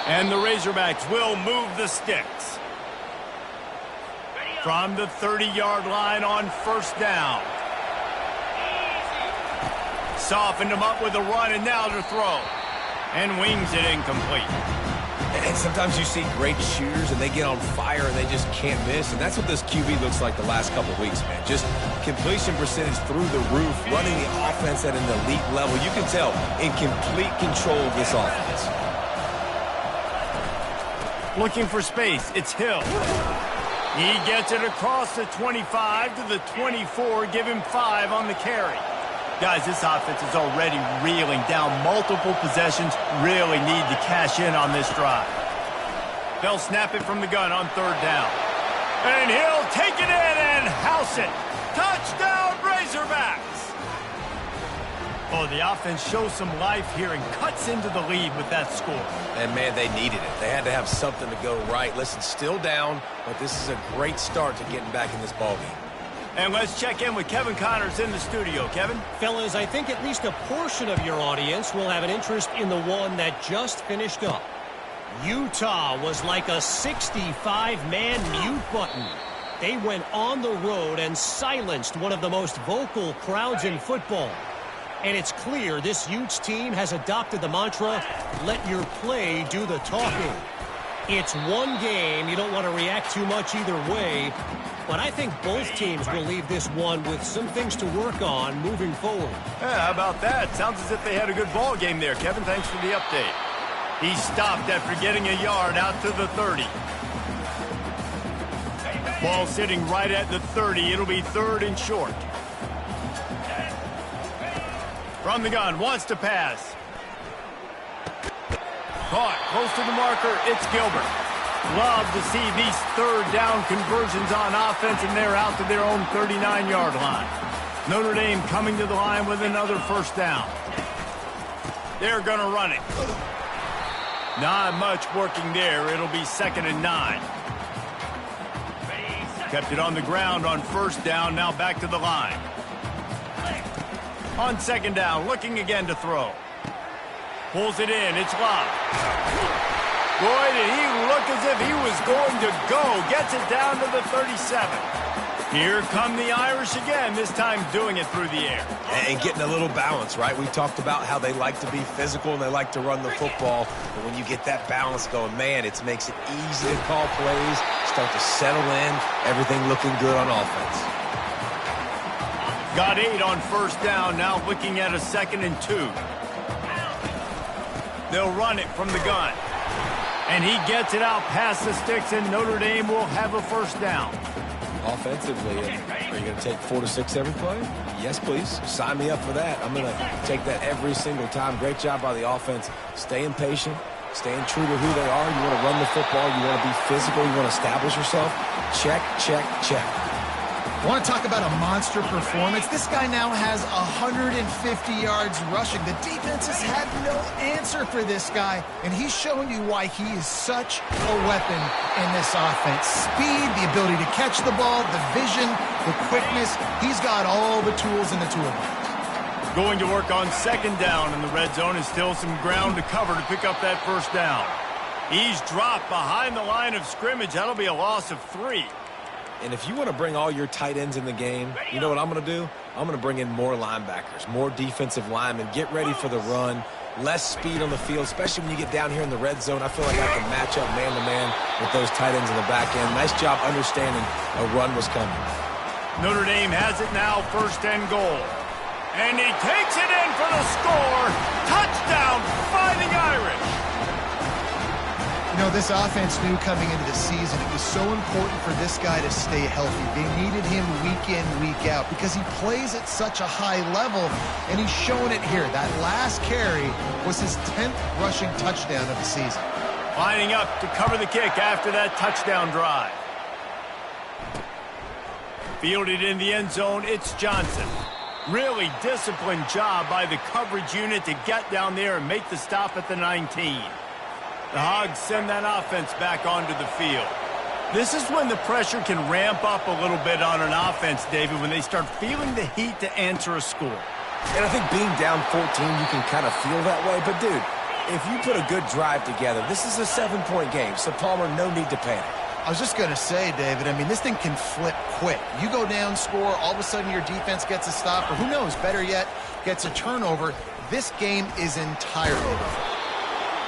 And the Razorbacks will move the sticks. From the 30-yard line on 1st down. Softened him up with a run, and now to throw. And wings it incomplete. And sometimes you see great shooters, and they get on fire, and they just can't miss. And that's what this QB looks like the last couple of weeks, man. Just completion percentage through the roof, running the offense at an elite level. You can tell in complete control of this offense. Looking for space. It's Hill. He gets it across the 25 to the 24. Give him 5 on the carry. Guys, this offense is already reeling down multiple possessions. Really need to cash in on this drive. They'll snap it from the gun on 3rd down. And he'll take it in and house it. Touchdown, Razorbacks! Oh, the offense shows some life here and cuts into the lead with that score. And, man, they needed it. They had to have something to go right. Listen, still down, but this is a great start to getting back in this ballgame. And let's check in with Kevin Connors in the studio. Kevin? Fellas, I think at least a portion of your audience will have an interest in the one that just finished up. Utah was like a 65-man mute button. They went on the road and silenced one of the most vocal crowds in football. And it's clear this Utes team has adopted the mantra, let your play do the talking. It's one game. You don't want to react too much either way. But I think both teams will leave this one with some things to work on moving forward. Yeah, how about that? Sounds as if they had a good ball game there. Kevin, thanks for the update. He stopped after getting a yard out to the 30. Ball sitting right at the 30. It'll be 3rd and short. From the gun, wants to pass. Caught, close to the marker, it's Gilbert. Love to see these 3rd down conversions on offense, and they're out to their own 39-yard line. Notre Dame coming to the line with another 1st down. They're going to run it. Not much working there. It'll be 2nd and 9. Kept it on the ground on 1st down, now back to the line. On 2nd down, looking again to throw. Pulls it in, it's Love. Boy, did he look as if he was going to go. Gets it down to the 37. Here come the Irish again, this time doing it through the air. And getting a little balance, right? We talked about how they like to be physical and they like to run the football. But when you get that balance going, man, it makes it easy to call plays, start to settle in, everything looking good on offense. Got 8 on 1st down, now looking at a 2nd and 2. They'll run it from the gun. And he gets it out past the sticks, and Notre Dame will have a 1st down. Offensively, are you going to take 4 to 6 every play? Yes, please. Sign me up for that. I'm going to take that every single time. Great job by the offense. Staying patient, staying true to who they are. You want to run the football. You want to be physical. You want to establish yourself. Check, check, check. I want to talk about a monster performance. This guy now has 150 yards rushing. The defense has had no answer for this guy, and he's showing you why he is such a weapon in this offense. Speed, the ability to catch the ball, the vision, the quickness. He's got all the tools in the toolbox. Going to work on 2nd down in the red zone, and still some ground to cover to pick up that 1st down. He's dropped behind the line of scrimmage. That'll be a loss of 3. And if you want to bring all your tight ends in the game, you know what I'm going to do? I'm going to bring in more linebackers, more defensive linemen, get ready for the run, less speed on the field, especially when you get down here in the red zone. I feel like I can match up man-to-man with those tight ends in the back end. Nice job understanding a run was coming. Notre Dame has it now, 1st and goal. And he takes it in for the score. Touchdown, Fighting Irish. You know, this offense knew coming into the season it was so important for this guy to stay healthy. They needed him week in, week out because he plays at such a high level, and he's shown it here. That last carry was his 10th rushing touchdown of the season. Lining up to cover the kick after that touchdown drive. Fielded in the end zone, it's Johnson. Really disciplined job by the coverage unit to get down there and make the stop at the 19. The Hogs send that offense back onto the field. This is when the pressure can ramp up a little bit on an offense, David, when they start feeling the heat to answer a score. And I think being down 14, you can kind of feel that way. But, dude, if you put a good drive together, this is a 7-point game. So, Palmer, no need to panic. I was just going to say, David, I mean, this thing can flip quick. You go down, score, all of a sudden your defense gets a stop, or who knows, better yet, gets a turnover. This game is entirely different.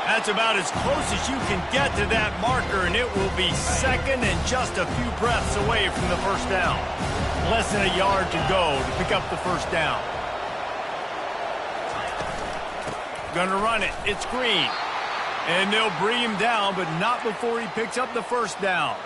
That's about as close as you can get to that marker, and it will be second and just a few breaths away from the first down. Less than a yard to go to pick up the first down. Gonna run it. It's Green. And they'll bring him down, but not before he picks up the first down.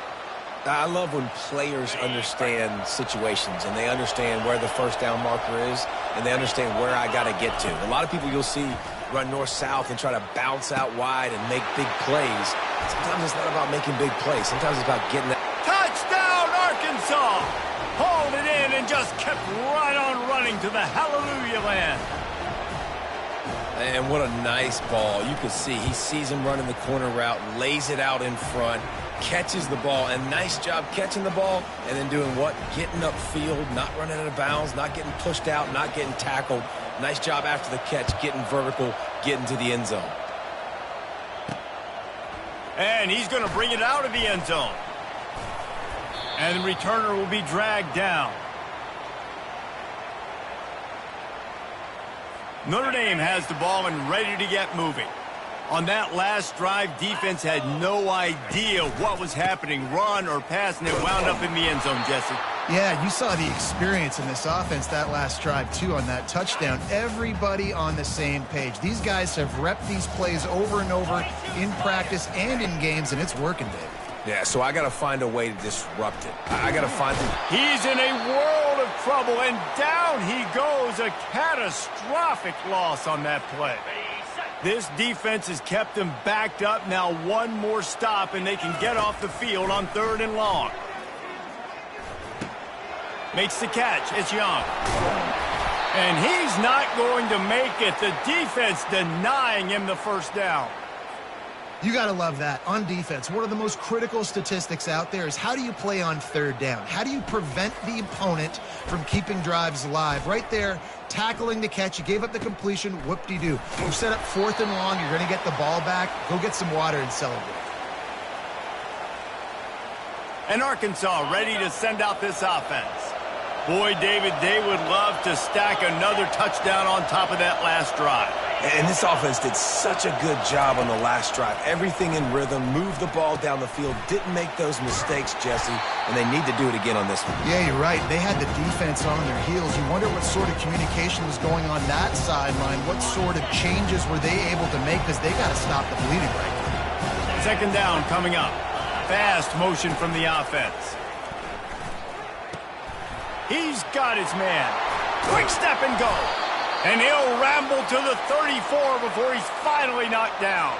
I love when players understand situations and they understand where the first down marker is and they understand where I got to get to. A lot of people you'll see run north-south and try to bounce out wide and make big plays. Sometimes it's not about making big plays. Sometimes it's about getting that. Touchdown, Arkansas! Hauled it in and just kept right on running to the hallelujah land. And what a nice ball. You can see he sees him running the corner route, lays it out in front, catches the ball, and nice job catching the ball and then doing what? Getting upfield, not running out of bounds, not getting pushed out, not getting tackled. Nice job after the catch, getting vertical, getting to the end zone. And he's going to bring it out of the end zone. And the returner will be dragged down. Notre Dame has the ball and ready to get moving. On that last drive, defense had no idea what was happening, run or pass, and it wound up in the end zone, Jesse. Yeah, you saw the experience in this offense that last drive, too, on that touchdown. Everybody on the same page. These guys have repped these plays over and over in practice and in games, and it's working, Dave. Yeah, so I got to find a way to disrupt it. I got to find the... He's in a world of trouble, and down he goes. A catastrophic loss on that play. This defense has kept them backed up. Now one more stop, and they can get off the field on 3rd and long. Makes the catch. It's Young. And he's not going to make it. The defense denying him the first down. You got to love that. On defense, one of the most critical statistics out there is how do you play on 3rd down? How do you prevent the opponent from keeping drives alive? Right there, tackling the catch. You gave up the completion. Whoop-de-doo. You set up 4th and long. You're going to get the ball back. Go get some water and celebrate. And Arkansas ready to send out this offense. Boy, David, they would love to stack another touchdown on top of that last drive. And this offense did such a good job on the last drive. Everything in rhythm, moved the ball down the field, didn't make those mistakes, Jesse, and they need to do it again on this one. Yeah, you're right. They had the defense on their heels. You wonder what sort of communication was going on that sideline. What sort of changes were they able to make because they got to stop the bleeding right now. 2nd down coming up. Fast motion from the offense. He's got his man. Quick step and go. And he'll ramble to the 34 before he's finally knocked down.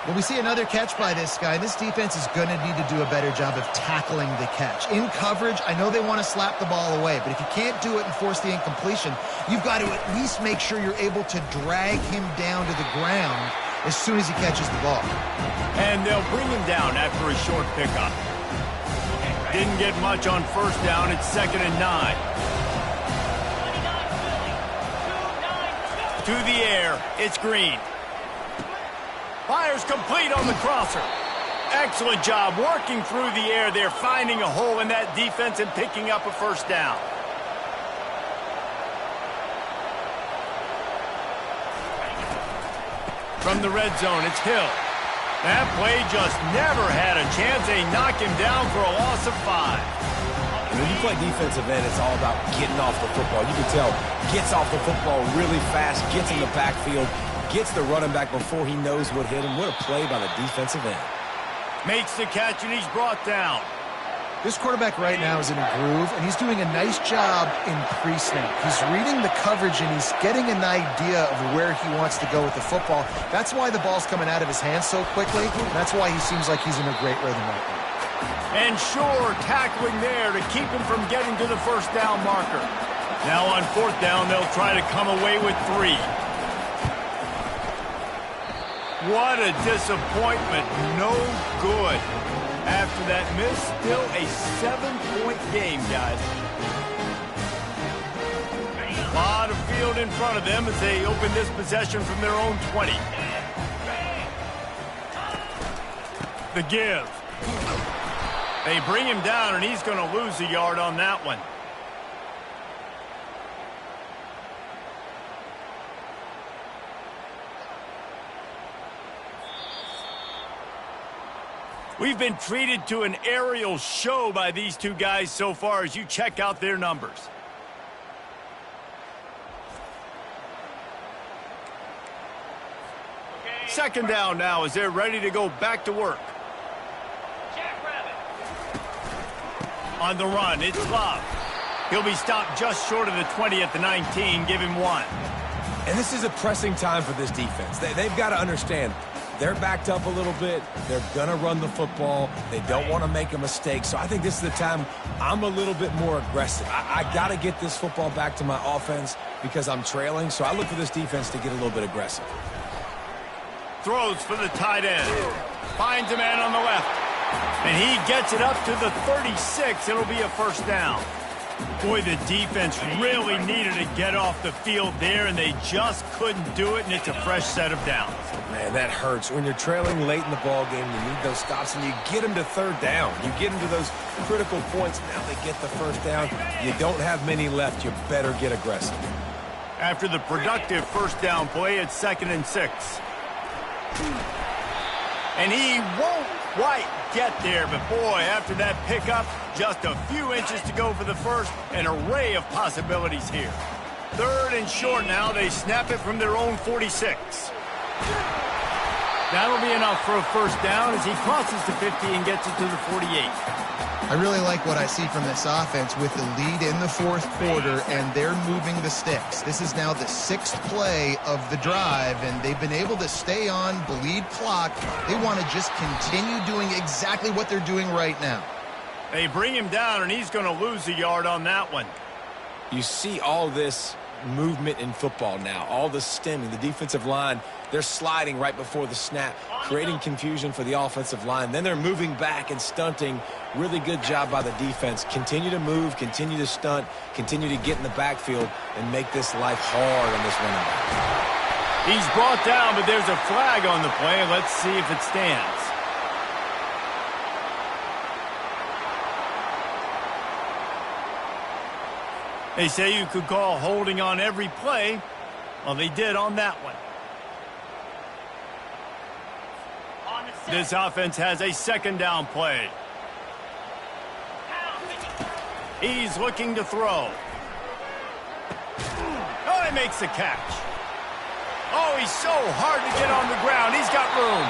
Well, we see another catch by this guy. This defense is going to need to do a better job of tackling the catch. In coverage, I know they want to slap the ball away, but if you can't do it and force the incompletion, you've got to at least make sure you're able to drag him down to the ground as soon as he catches the ball. And they'll bring him down after a short pickup. Didn't get much on 1st down. It's 2nd and 9. To the air, it's Green. Fires complete on the crosser. Excellent job working through the air there, finding a hole in that defense and picking up a 1st down. From the red zone, it's Hill. That play just never had a chance. They knock him down for a loss of 5. When you play defensive end, it's all about getting off the football. You can tell, gets off the football really fast, gets in the backfield, gets the running back before he knows what hit him. What a play by the defensive end. Makes the catch, and he's brought down. This quarterback right now is in a groove, and he's doing a nice job in pre-snap. He's reading the coverage, and he's getting an idea of where he wants to go with the football. That's why the ball's coming out of his hands so quickly. That's why he seems like he's in a great rhythm right now. And sure, tackling there to keep him from getting to the first down marker. Now on fourth down, they'll try to come away with 3. What a disappointment. No good. After that miss, still a 7-point game, guys. A lot of field in front of them as they open this possession from their own 20. The give. They bring him down, and he's going to lose a yard on that one. We've been treated to an aerial show by these two guys so far as you check out their numbers. Second down now as they're ready to go back to work. On the run, it's Love. He'll be stopped just short of the 20 at the 19. Give him 1. And this is a pressing time for this defense. They've got to understand, they're backed up a little bit. They're going to run the football. They don't want to make a mistake. So I think this is the time I'm a little bit more aggressive. I got to get this football back to my offense because I'm trailing. So I look for this defense to get a little bit aggressive. Throws for the tight end. Finds a man on the left. And he gets it up to the 36. It'll be a first down. Boy, the defense really needed to get off the field there, and they just couldn't do it, and it's a fresh set of downs. Man, that hurts. When you're trailing late in the ball game, you need those stops, and you get them to third down. You get them to those critical points. Now they get the first down. You don't have many left. You better get aggressive. After the productive first down play, it's 2nd and 6. And he won't quite get there, but boy, after that pickup, just a few inches to go for the first, an array of possibilities here. 3rd and short now, they snap it from their own 46. That'll be enough for a first down as he crosses the 50 and gets it to the 48. I really like what I see from this offense with the lead in the 4th quarter, and they're moving the sticks. This is now the 6th play of the drive, and they've been able to stay on, bleed clock. They want to just continue doing exactly what they're doing right now. They bring him down, and he's going to lose a yard on that one. You see all this movement in football now, all the stemming, the defensive line, they're sliding right before the snap, creating confusion for the offensive line. Then they're moving back and stunting. Really good job by the defense. Continue to move, continue to stunt, continue to get in the backfield and make this life hard on this running back. He's brought down, but there's a flag on the play. Let's see if it stands. They say you could call holding on every play. Well, they did on that one. This offense has a 2nd down play. He's looking to throw. Oh, he makes the catch. Oh, he's so hard to get on the ground. He's got room.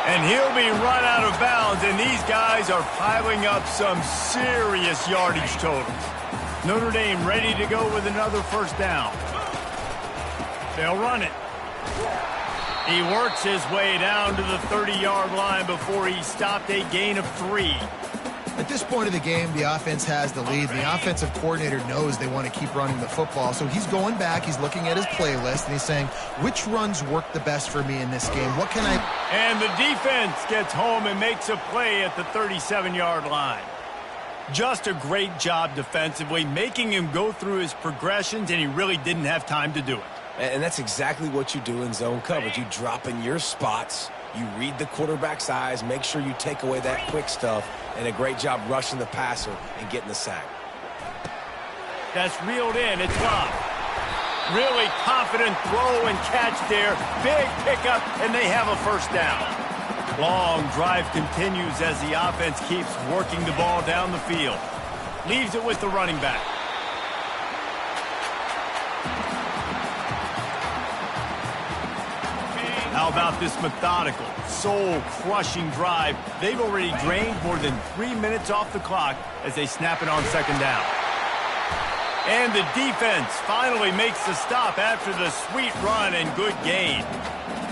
And he'll be run out of bounds, and these guys are piling up some serious yardage totals. Notre Dame ready to go with another first down. They'll run it. He works his way down to the 30-yard line before he stopped, a gain of 3. At this point of the game, the offense has the lead. The offensive coordinator knows they want to keep running the football. So he's going back, he's looking at his playlist, and he's saying, which runs work the best for me in this game? What can I... And the defense gets home and makes a play at the 37-yard line. Just a great job defensively, making him go through his progressions, and he really didn't have time to do it. And that's exactly what you do in zone coverage. You drop in your spots, you read the quarterback's eyes, make sure you take away that quick stuff, and a great job rushing the passer and getting the sack. That's reeled in. It's Love. Really confident throw and catch there. Big pickup, and they have a first down. Long drive continues as the offense keeps working the ball down the field. Leaves it with the running back. How about this methodical, soul-crushing drive? They've already drained more than 3 minutes off the clock as they snap it on second down. And the defense finally makes the stop after the sweet run and good gain.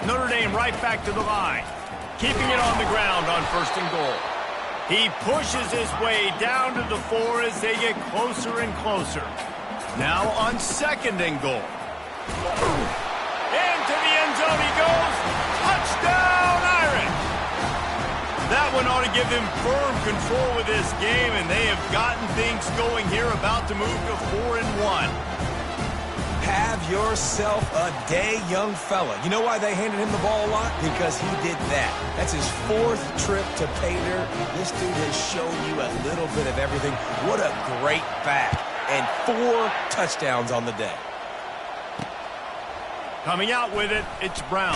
Notre Dame right back to the line, keeping it on the ground on first and goal. He pushes his way down to the 4 as they get closer and closer. Now on second and goal. Into the end zone he goes. Touchdown, Irish! That one ought to give them firm control of this game, and they have gotten things going here, about to move to 4-1. Have yourself a day, young fella. You know why they handed him the ball a lot? Because he did that. That's his 4th trip to pay dirt. This dude has shown you a little bit of everything. What a great back. And 4 touchdowns on the day. Coming out with it, it's Brown.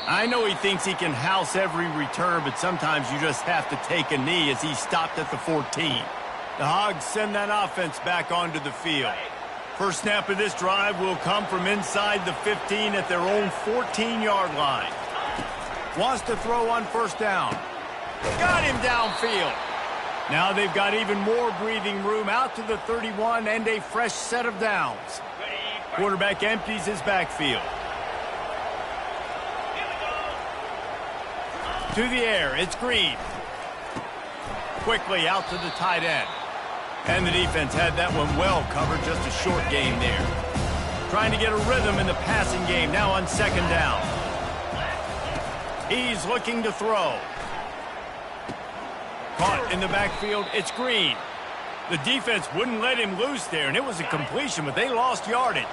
I know he thinks he can house every return, but sometimes you just have to take a knee as he stopped at the 14. The Hogs send that offense back onto the field. First snap of this drive will come from inside the 15 at their own 14-yard line. Wants to throw on first down. Got him downfield. Now they've got even more breathing room out to the 31 and a fresh set of downs. Quarterback empties his backfield. To the air, it's Green. Quickly out to the tight end. And the defense had that one well covered, just a short gain there. Trying to get a rhythm in the passing game now on second down. He's looking to throw. Caught in the backfield, it's Green. The defense wouldn't let him loose there, and it was a completion, but they lost yardage.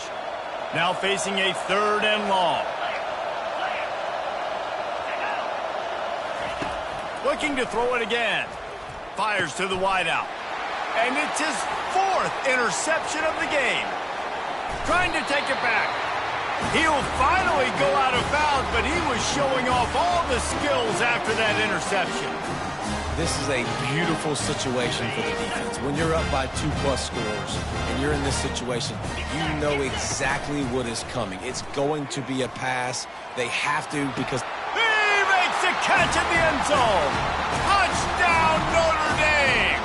Now facing a 3rd and long. Looking to throw it again. Fires to the wideout. And it's his 4th interception of the game. Trying to take it back. He'll finally go out of bounds, but he was showing off all the skills after that interception. This is a beautiful situation for the defense. When you're up by 2+ scores and you're in this situation, you know exactly what is coming. It's going to be a pass. They have to, because he makes a catch in the end zone. Touchdown, Notre Dame.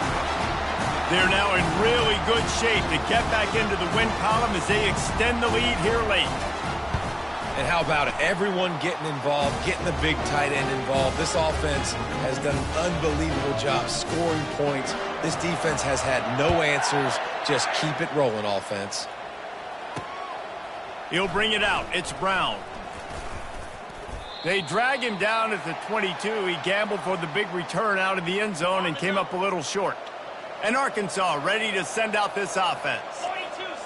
They're now in really good shape to get back into the win column as they extend the lead here late. And how about it? Everyone getting involved, getting the big tight end involved. This offense has done an unbelievable job scoring points. This defense has had no answers. Just keep it rolling, offense. He'll bring it out. It's Brown. They drag him down at the 22. He gambled for the big return out of the end zone and came up a little short. And Arkansas ready to send out this offense.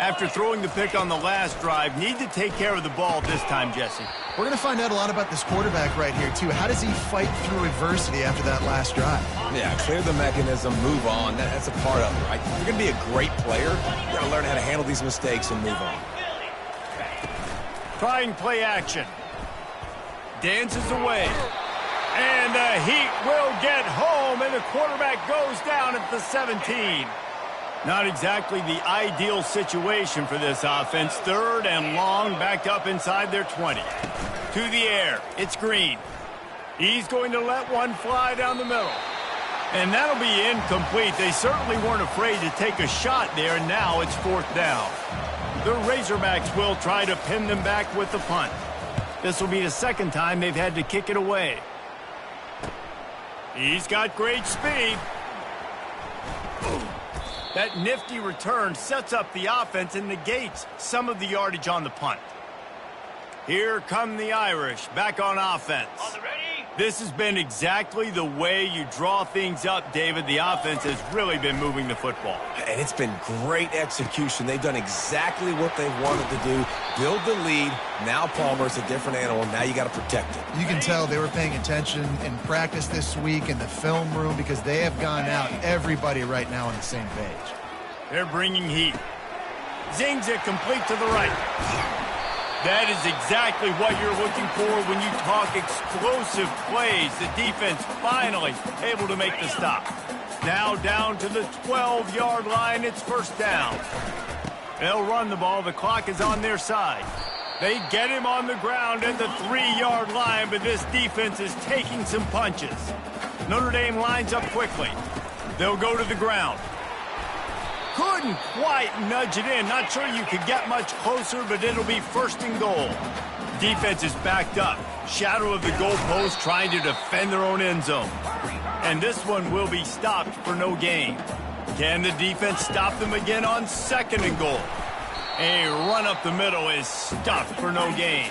After throwing the pick on the last drive, need to take care of the ball this time, Jesse. We're going to find out a lot about this quarterback right here, too. How does he fight through adversity after that last drive? Yeah, clear the mechanism, move on. That's a part of it, right? If you're going to be a great player, you got to learn how to handle these mistakes and move on. Trying play action. Dances away. And the Heat will get home, and the quarterback goes down at the 17. Not exactly the ideal situation for this offense. 3rd and long, backed up inside their 20. To the air, it's Green. He's going to let one fly down the middle. And that'll be incomplete. They certainly weren't afraid to take a shot there, and now it's 4th down. The Razorbacks will try to pin them back with the punt. This will be the 2nd time they've had to kick it away. He's got great speed. That nifty return sets up the offense and negates some of the yardage on the punt. Here come the Irish back on offense. This has been exactly the way you draw things up, David. The offense has really been moving the football. And it's been great execution. They've done exactly what they wanted to do. Build the lead. Now Palmer's a different animal. Now you got to protect it. You can tell they were paying attention in practice this week in the film room because they have gone out, everybody right now on the same page. They're bringing heat. Zings it complete to the right. That is exactly what you're looking for when you talk explosive plays. The defense finally able to make the stop. Now down to the 12-yard line. It's first down. They'll run the ball. The clock is on their side. They get him on the ground at the 3-yard line, but this defense is taking some punches. Notre Dame lines up quickly. They'll go to the ground. Couldn't quite nudge it in. Not sure you could get much closer, but it'll be first and goal. Defense is backed up. Shadow of the goalpost trying to defend their own end zone. And this one will be stopped for no gain. Can the defense stop them again on second and goal? A run up the middle is stuffed for no gain.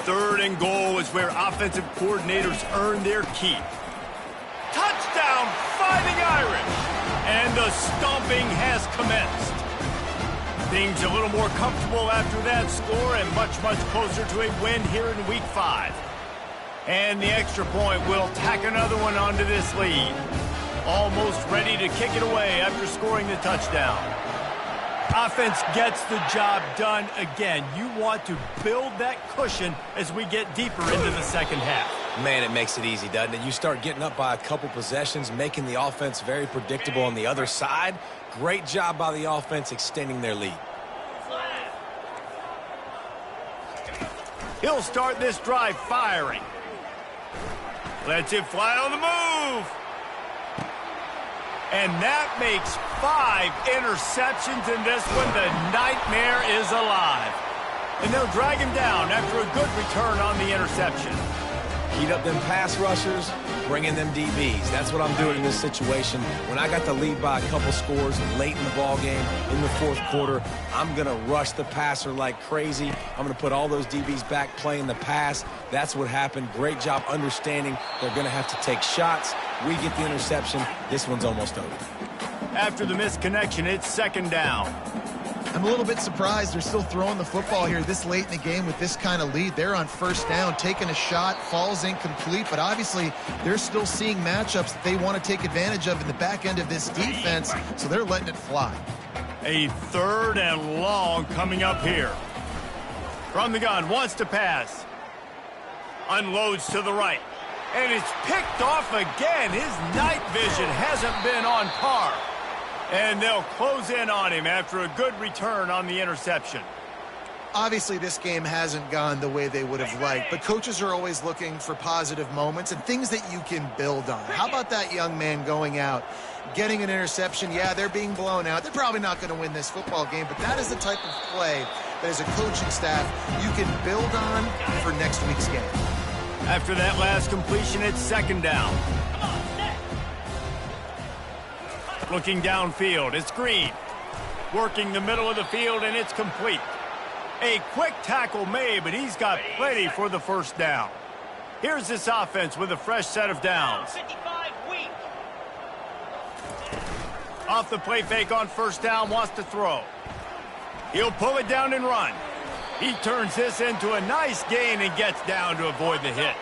Third and goal is where offensive coordinators earn their keep. Touchdown, Fighting Irish! And the stomping has commenced. Things a little more comfortable after that score and much, much closer to a win here in Week 5. And the extra point will tack another one onto this lead. Almost ready to kick it away after scoring the touchdown. Offense gets the job done again. You want to build that cushion as we get deeper into the second half. Man, it makes it easy, doesn't it? You start getting up by a couple possessions, making the offense very predictable on the other side. Great job by the offense extending their lead. He'll start this drive firing. Lets it fly on the move. And that makes 5 interceptions in this one. The nightmare is alive. And they'll drag him down after a good return on the interception. Heat up them pass rushers, bring in them DBs. That's what I'm doing in this situation. When I got the lead by a couple scores late in the ball game, in the fourth quarter, I'm going to rush the passer like crazy. I'm going to put all those DBs back playing the pass. That's what happened. Great job understanding they're going to have to take shots. We get the interception. This one's almost over. After the missed connection, it's second down. I'm a little bit surprised they're still throwing the football here this late in the game with this kind of lead. They're on first down, taking a shot, falls incomplete, but obviously they're still seeing matchups that they want to take advantage of in the back end of this defense, so they're letting it fly. A third and long coming up here. From the gun, wants to pass. Unloads to the right. And it's picked off again. His night vision hasn't been on par. And they'll close in on him after a good return on the interception. Obviously, this game hasn't gone the way they would have liked, but coaches are always looking for positive moments and things that you can build on. How about that young man going out, getting an interception? Yeah, they're being blown out. They're probably not going to win this football game, but that is the type of play that as a coaching staff you can build on for next week's game. After that last completion, it's second down. Looking downfield, it's Green. Working the middle of the field, and it's complete. A quick tackle made, but he's got plenty for the first down. Here's this offense with a fresh set of downs. Off the play fake on first down, wants to throw. He'll pull it down and run. He turns this into a nice gain and gets down to avoid the hit.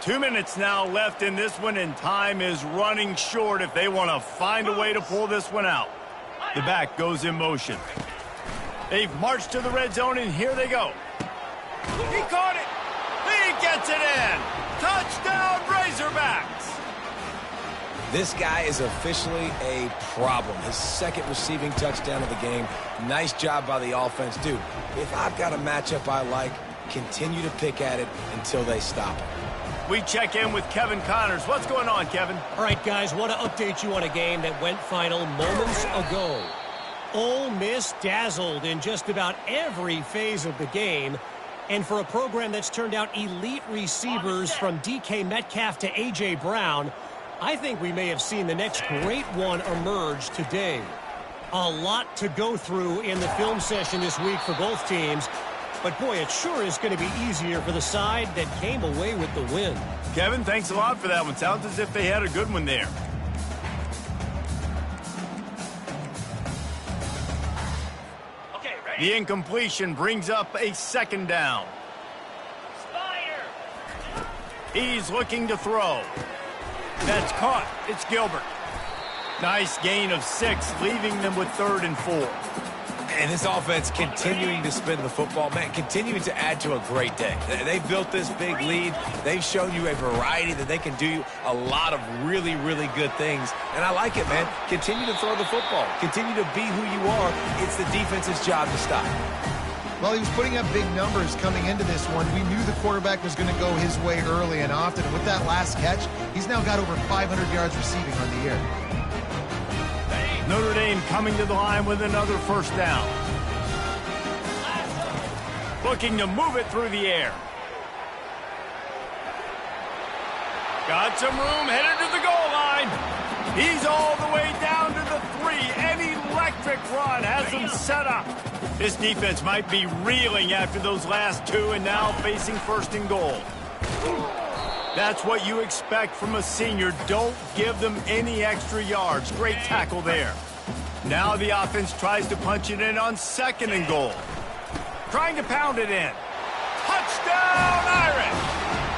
2 minutes now left in this one, and time is running short if they want to find a way to pull this one out. The back goes in motion. They've marched to the red zone, and here they go. He caught it. He gets it in. Touchdown, Razorbacks. This guy is officially a problem. His second receiving touchdown of the game. Nice job by the offense. Dude, if I've got a matchup I like, continue to pick at it until they stop it. We check in with Kevin Connors. What's going on, Kevin? All right, guys, want to update you on a game that went final moments ago. Ole Miss dazzled in just about every phase of the game. And for a program that's turned out elite receivers from DK Metcalf to A.J. Brown, I think we may have seen the next great one emerge today. A lot to go through in the film session this week for both teams. But, boy, it sure is going to be easier for the side that came away with the win. Kevin, thanks a lot for that one. Sounds as if they had a good one there. Okay, ready? The incompletion brings up a second down. He's looking to throw. That's caught. It's Gilbert. Nice gain of 6, leaving them with 3rd and 4. And this offense continuing to spin the football, man, continuing to add to a great day. They've built this big lead. They've shown you a variety that they can do a lot of really, really good things. And I like it, man. Continue to throw the football. Continue to be who you are. It's the defense's job to stop. Well, he was putting up big numbers coming into this one. We knew the quarterback was going to go his way early and often. With that last catch, he's now got over 500 yards receiving on the year. Notre Dame coming to the line with another first down. Looking to move it through the air. Got some room, headed to the goal line. He's all the way down to the 3. An electric run has him set up. This defense might be reeling after those last 2 and now facing first and goal. That's what you expect from a senior. Don't give them any extra yards. Great tackle there. Now the offense tries to punch it in on second and goal. Trying to pound it in. Touchdown, Irish!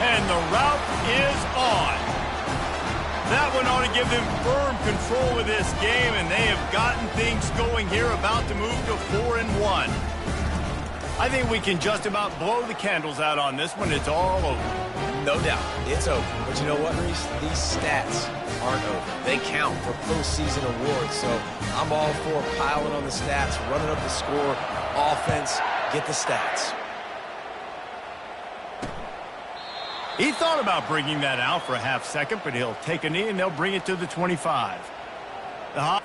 And the route is on. That one ought to give them firm control of this game, and they have gotten things going here, about to move to 4-1. I think we can just about blow the candles out on this one. It's all over. No doubt, it's over. But you know what, Reese? These stats aren't over. They count for postseason awards, so I'm all for piling on the stats, running up the score. Offense, get the stats. He thought about bringing that out for a half second, but he'll take a knee and they'll bring it to the 25. The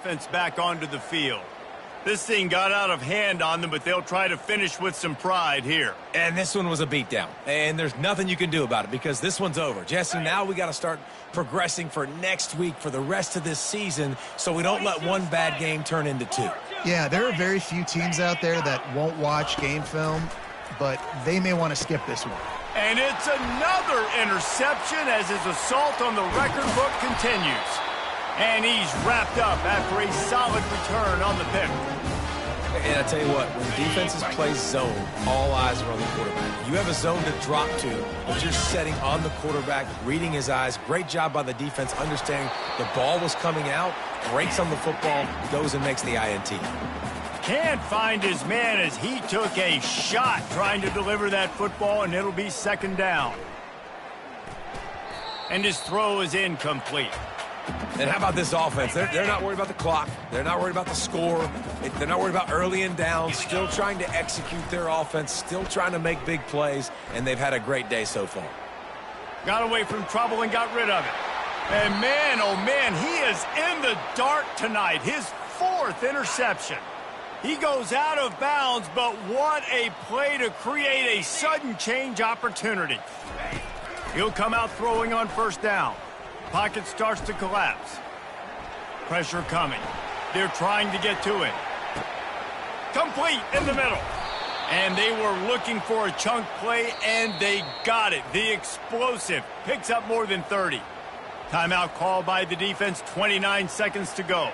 offense back onto the field. This thing got out of hand on them, but they'll try to finish with some pride here. And this one was a beatdown. And there's nothing you can do about it because this one's over. Jesse, now we got to start progressing for next week for the rest of this season so we don't let one bad game turn into 2. Yeah, there are very few teams out there that won't watch game film, but they may want to skip this one. And it's another interception as his assault on the record book continues. And he's wrapped up after a solid return on the pick. And I tell you what, when defenses play zone, all eyes are on the quarterback. You have a zone to drop to, but you're setting on the quarterback, reading his eyes. Great job by the defense, understanding the ball was coming out, breaks on the football, goes and makes the INT. Can't find his man as he took a shot trying to deliver that football, and it'll be second down. And his throw is incomplete. And how about this offense? They're not worried about the clock. They're not worried about the score. They're not worried about early and down. Still trying to execute their offense. Still trying to make big plays. And they've had a great day so far. Got away from trouble and got rid of it. And man, oh man, he is in the dark tonight. His 4th interception. He goes out of bounds, but what a play to create a sudden change opportunity. He'll come out throwing on first down. Pocket starts to collapse. Pressure coming. They're trying to get to it. Complete in the middle. And they were looking for a chunk play, and they got it. The explosive picks up more than 30. Timeout called by the defense, 29 seconds to go.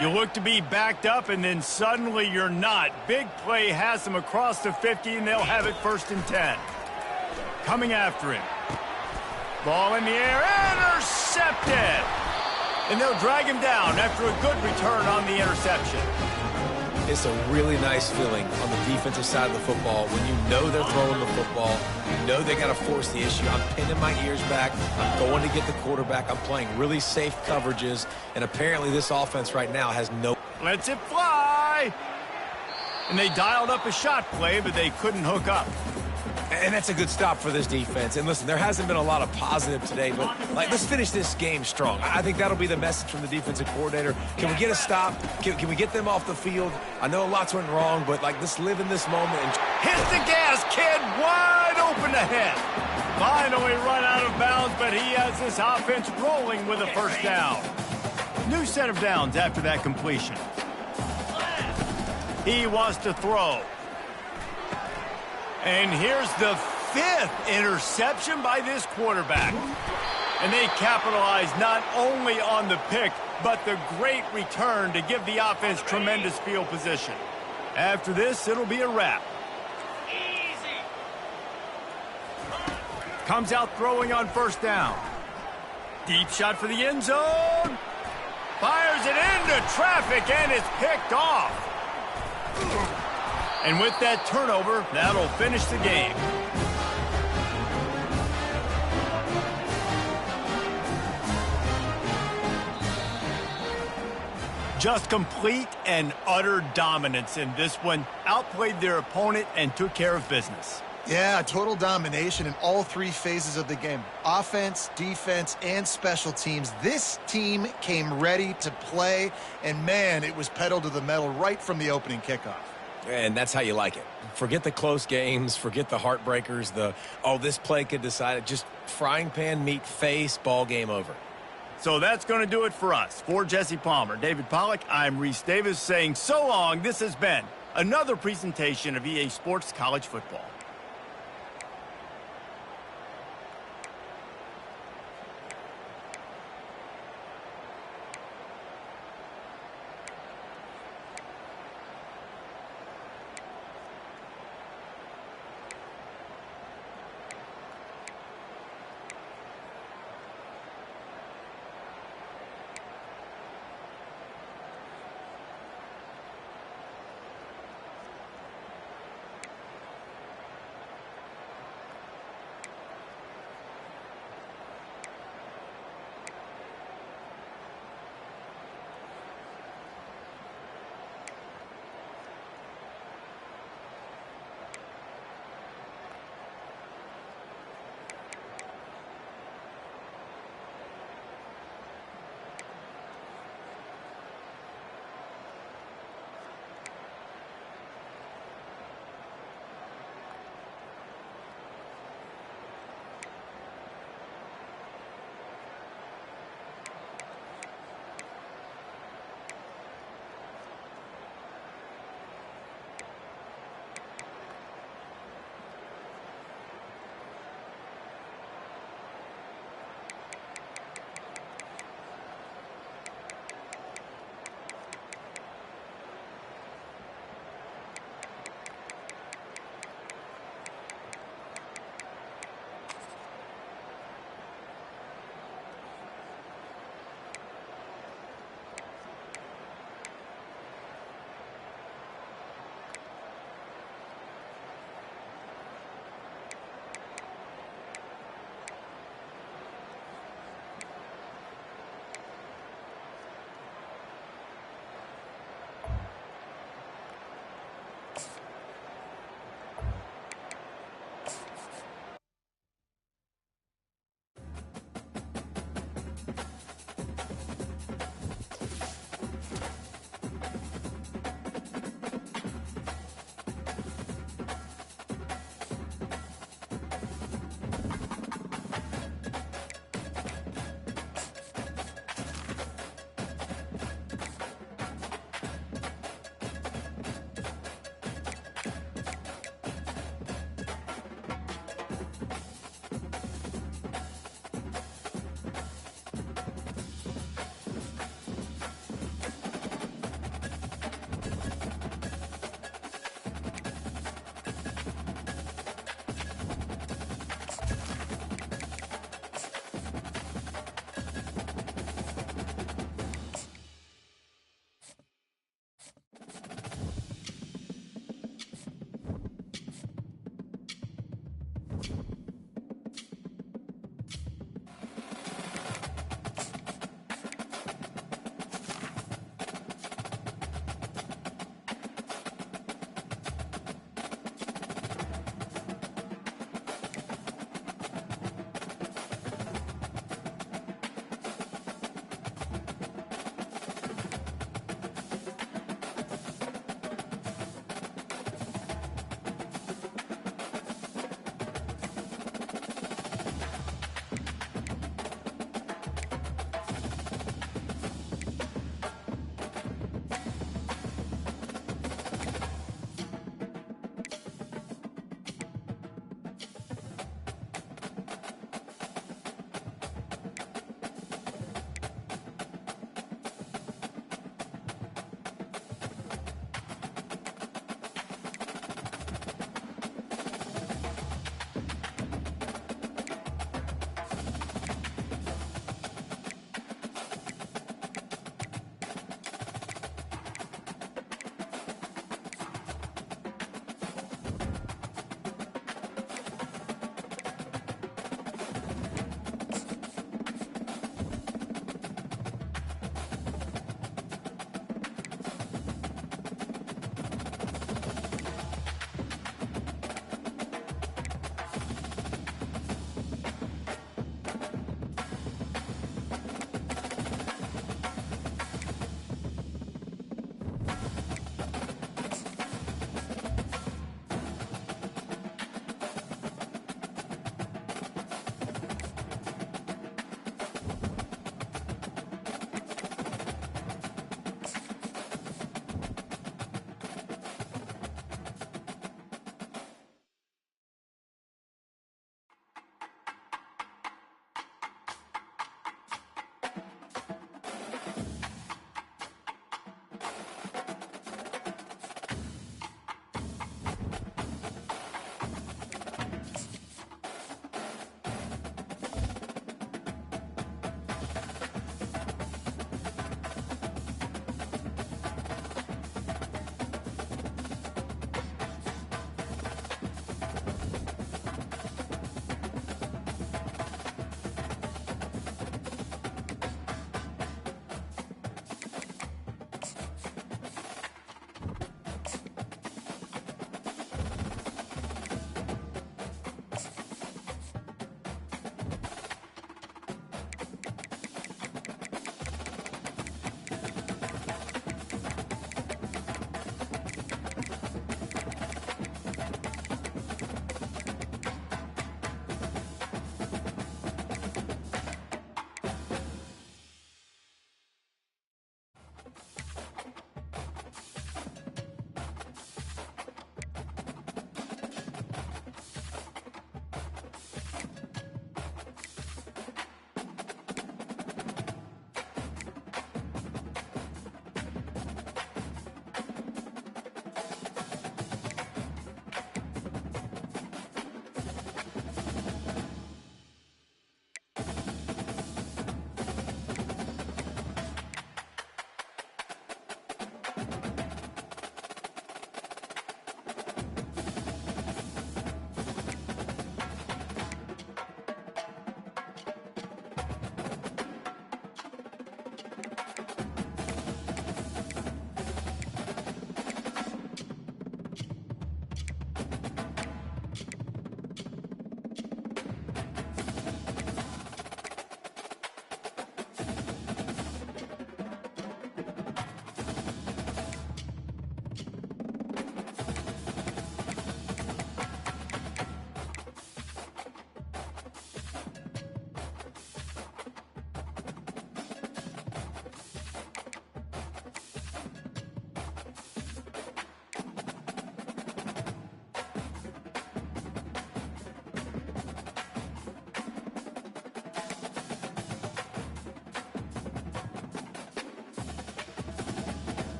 You look to be backed up, and then suddenly you're not. Big play has them across the 50, and they'll have it 1st and 10. Coming after him. Ball in the air, intercepted! And they'll drag him down after a good return on the interception. It's a really nice feeling on the defensive side of the football when you know they're throwing the football. You know they got to force the issue. I'm pinning my ears back. I'm going to get the quarterback. I'm playing really safe coverages. And apparently this offense right now has no... Lets it fly! And they dialed up a shot play, but they couldn't hook up. And that's a good stop for this defense. And listen, there hasn't been a lot of positive today, but let's finish this game strong. I think that'll be the message from the defensive coordinator. Can we get a stop? Can we get them off the field? I know lots went wrong, but let's live in this moment. And hit the gas, kid, wide open ahead. Finally run out of bounds, but he has this offense rolling with a first down. New set of downs after that completion. He wants to throw. And here's the 5th interception by this quarterback. And they capitalize not only on the pick, but the great return to give the offense tremendous field position. After this, it'll be a wrap. Comes out throwing on first down. Deep shot for the end zone. Fires it into traffic, and it's picked off. And with that turnover, that'll finish the game. Just complete and utter dominance in this one. Outplayed their opponent and took care of business. Yeah, total domination in all 3 phases of the game. Offense, defense, and special teams. This team came ready to play, and man, it was pedal to the metal right from the opening kickoff. And that's how you like it. Forget the close games, forget the heartbreakers, this play could decide it. Just frying pan meet face, ball game over. So that's going to do it for us. For Jesse Palmer, David Pollack, I'm Reese Davis saying so long. This has been another presentation of EA Sports College Football.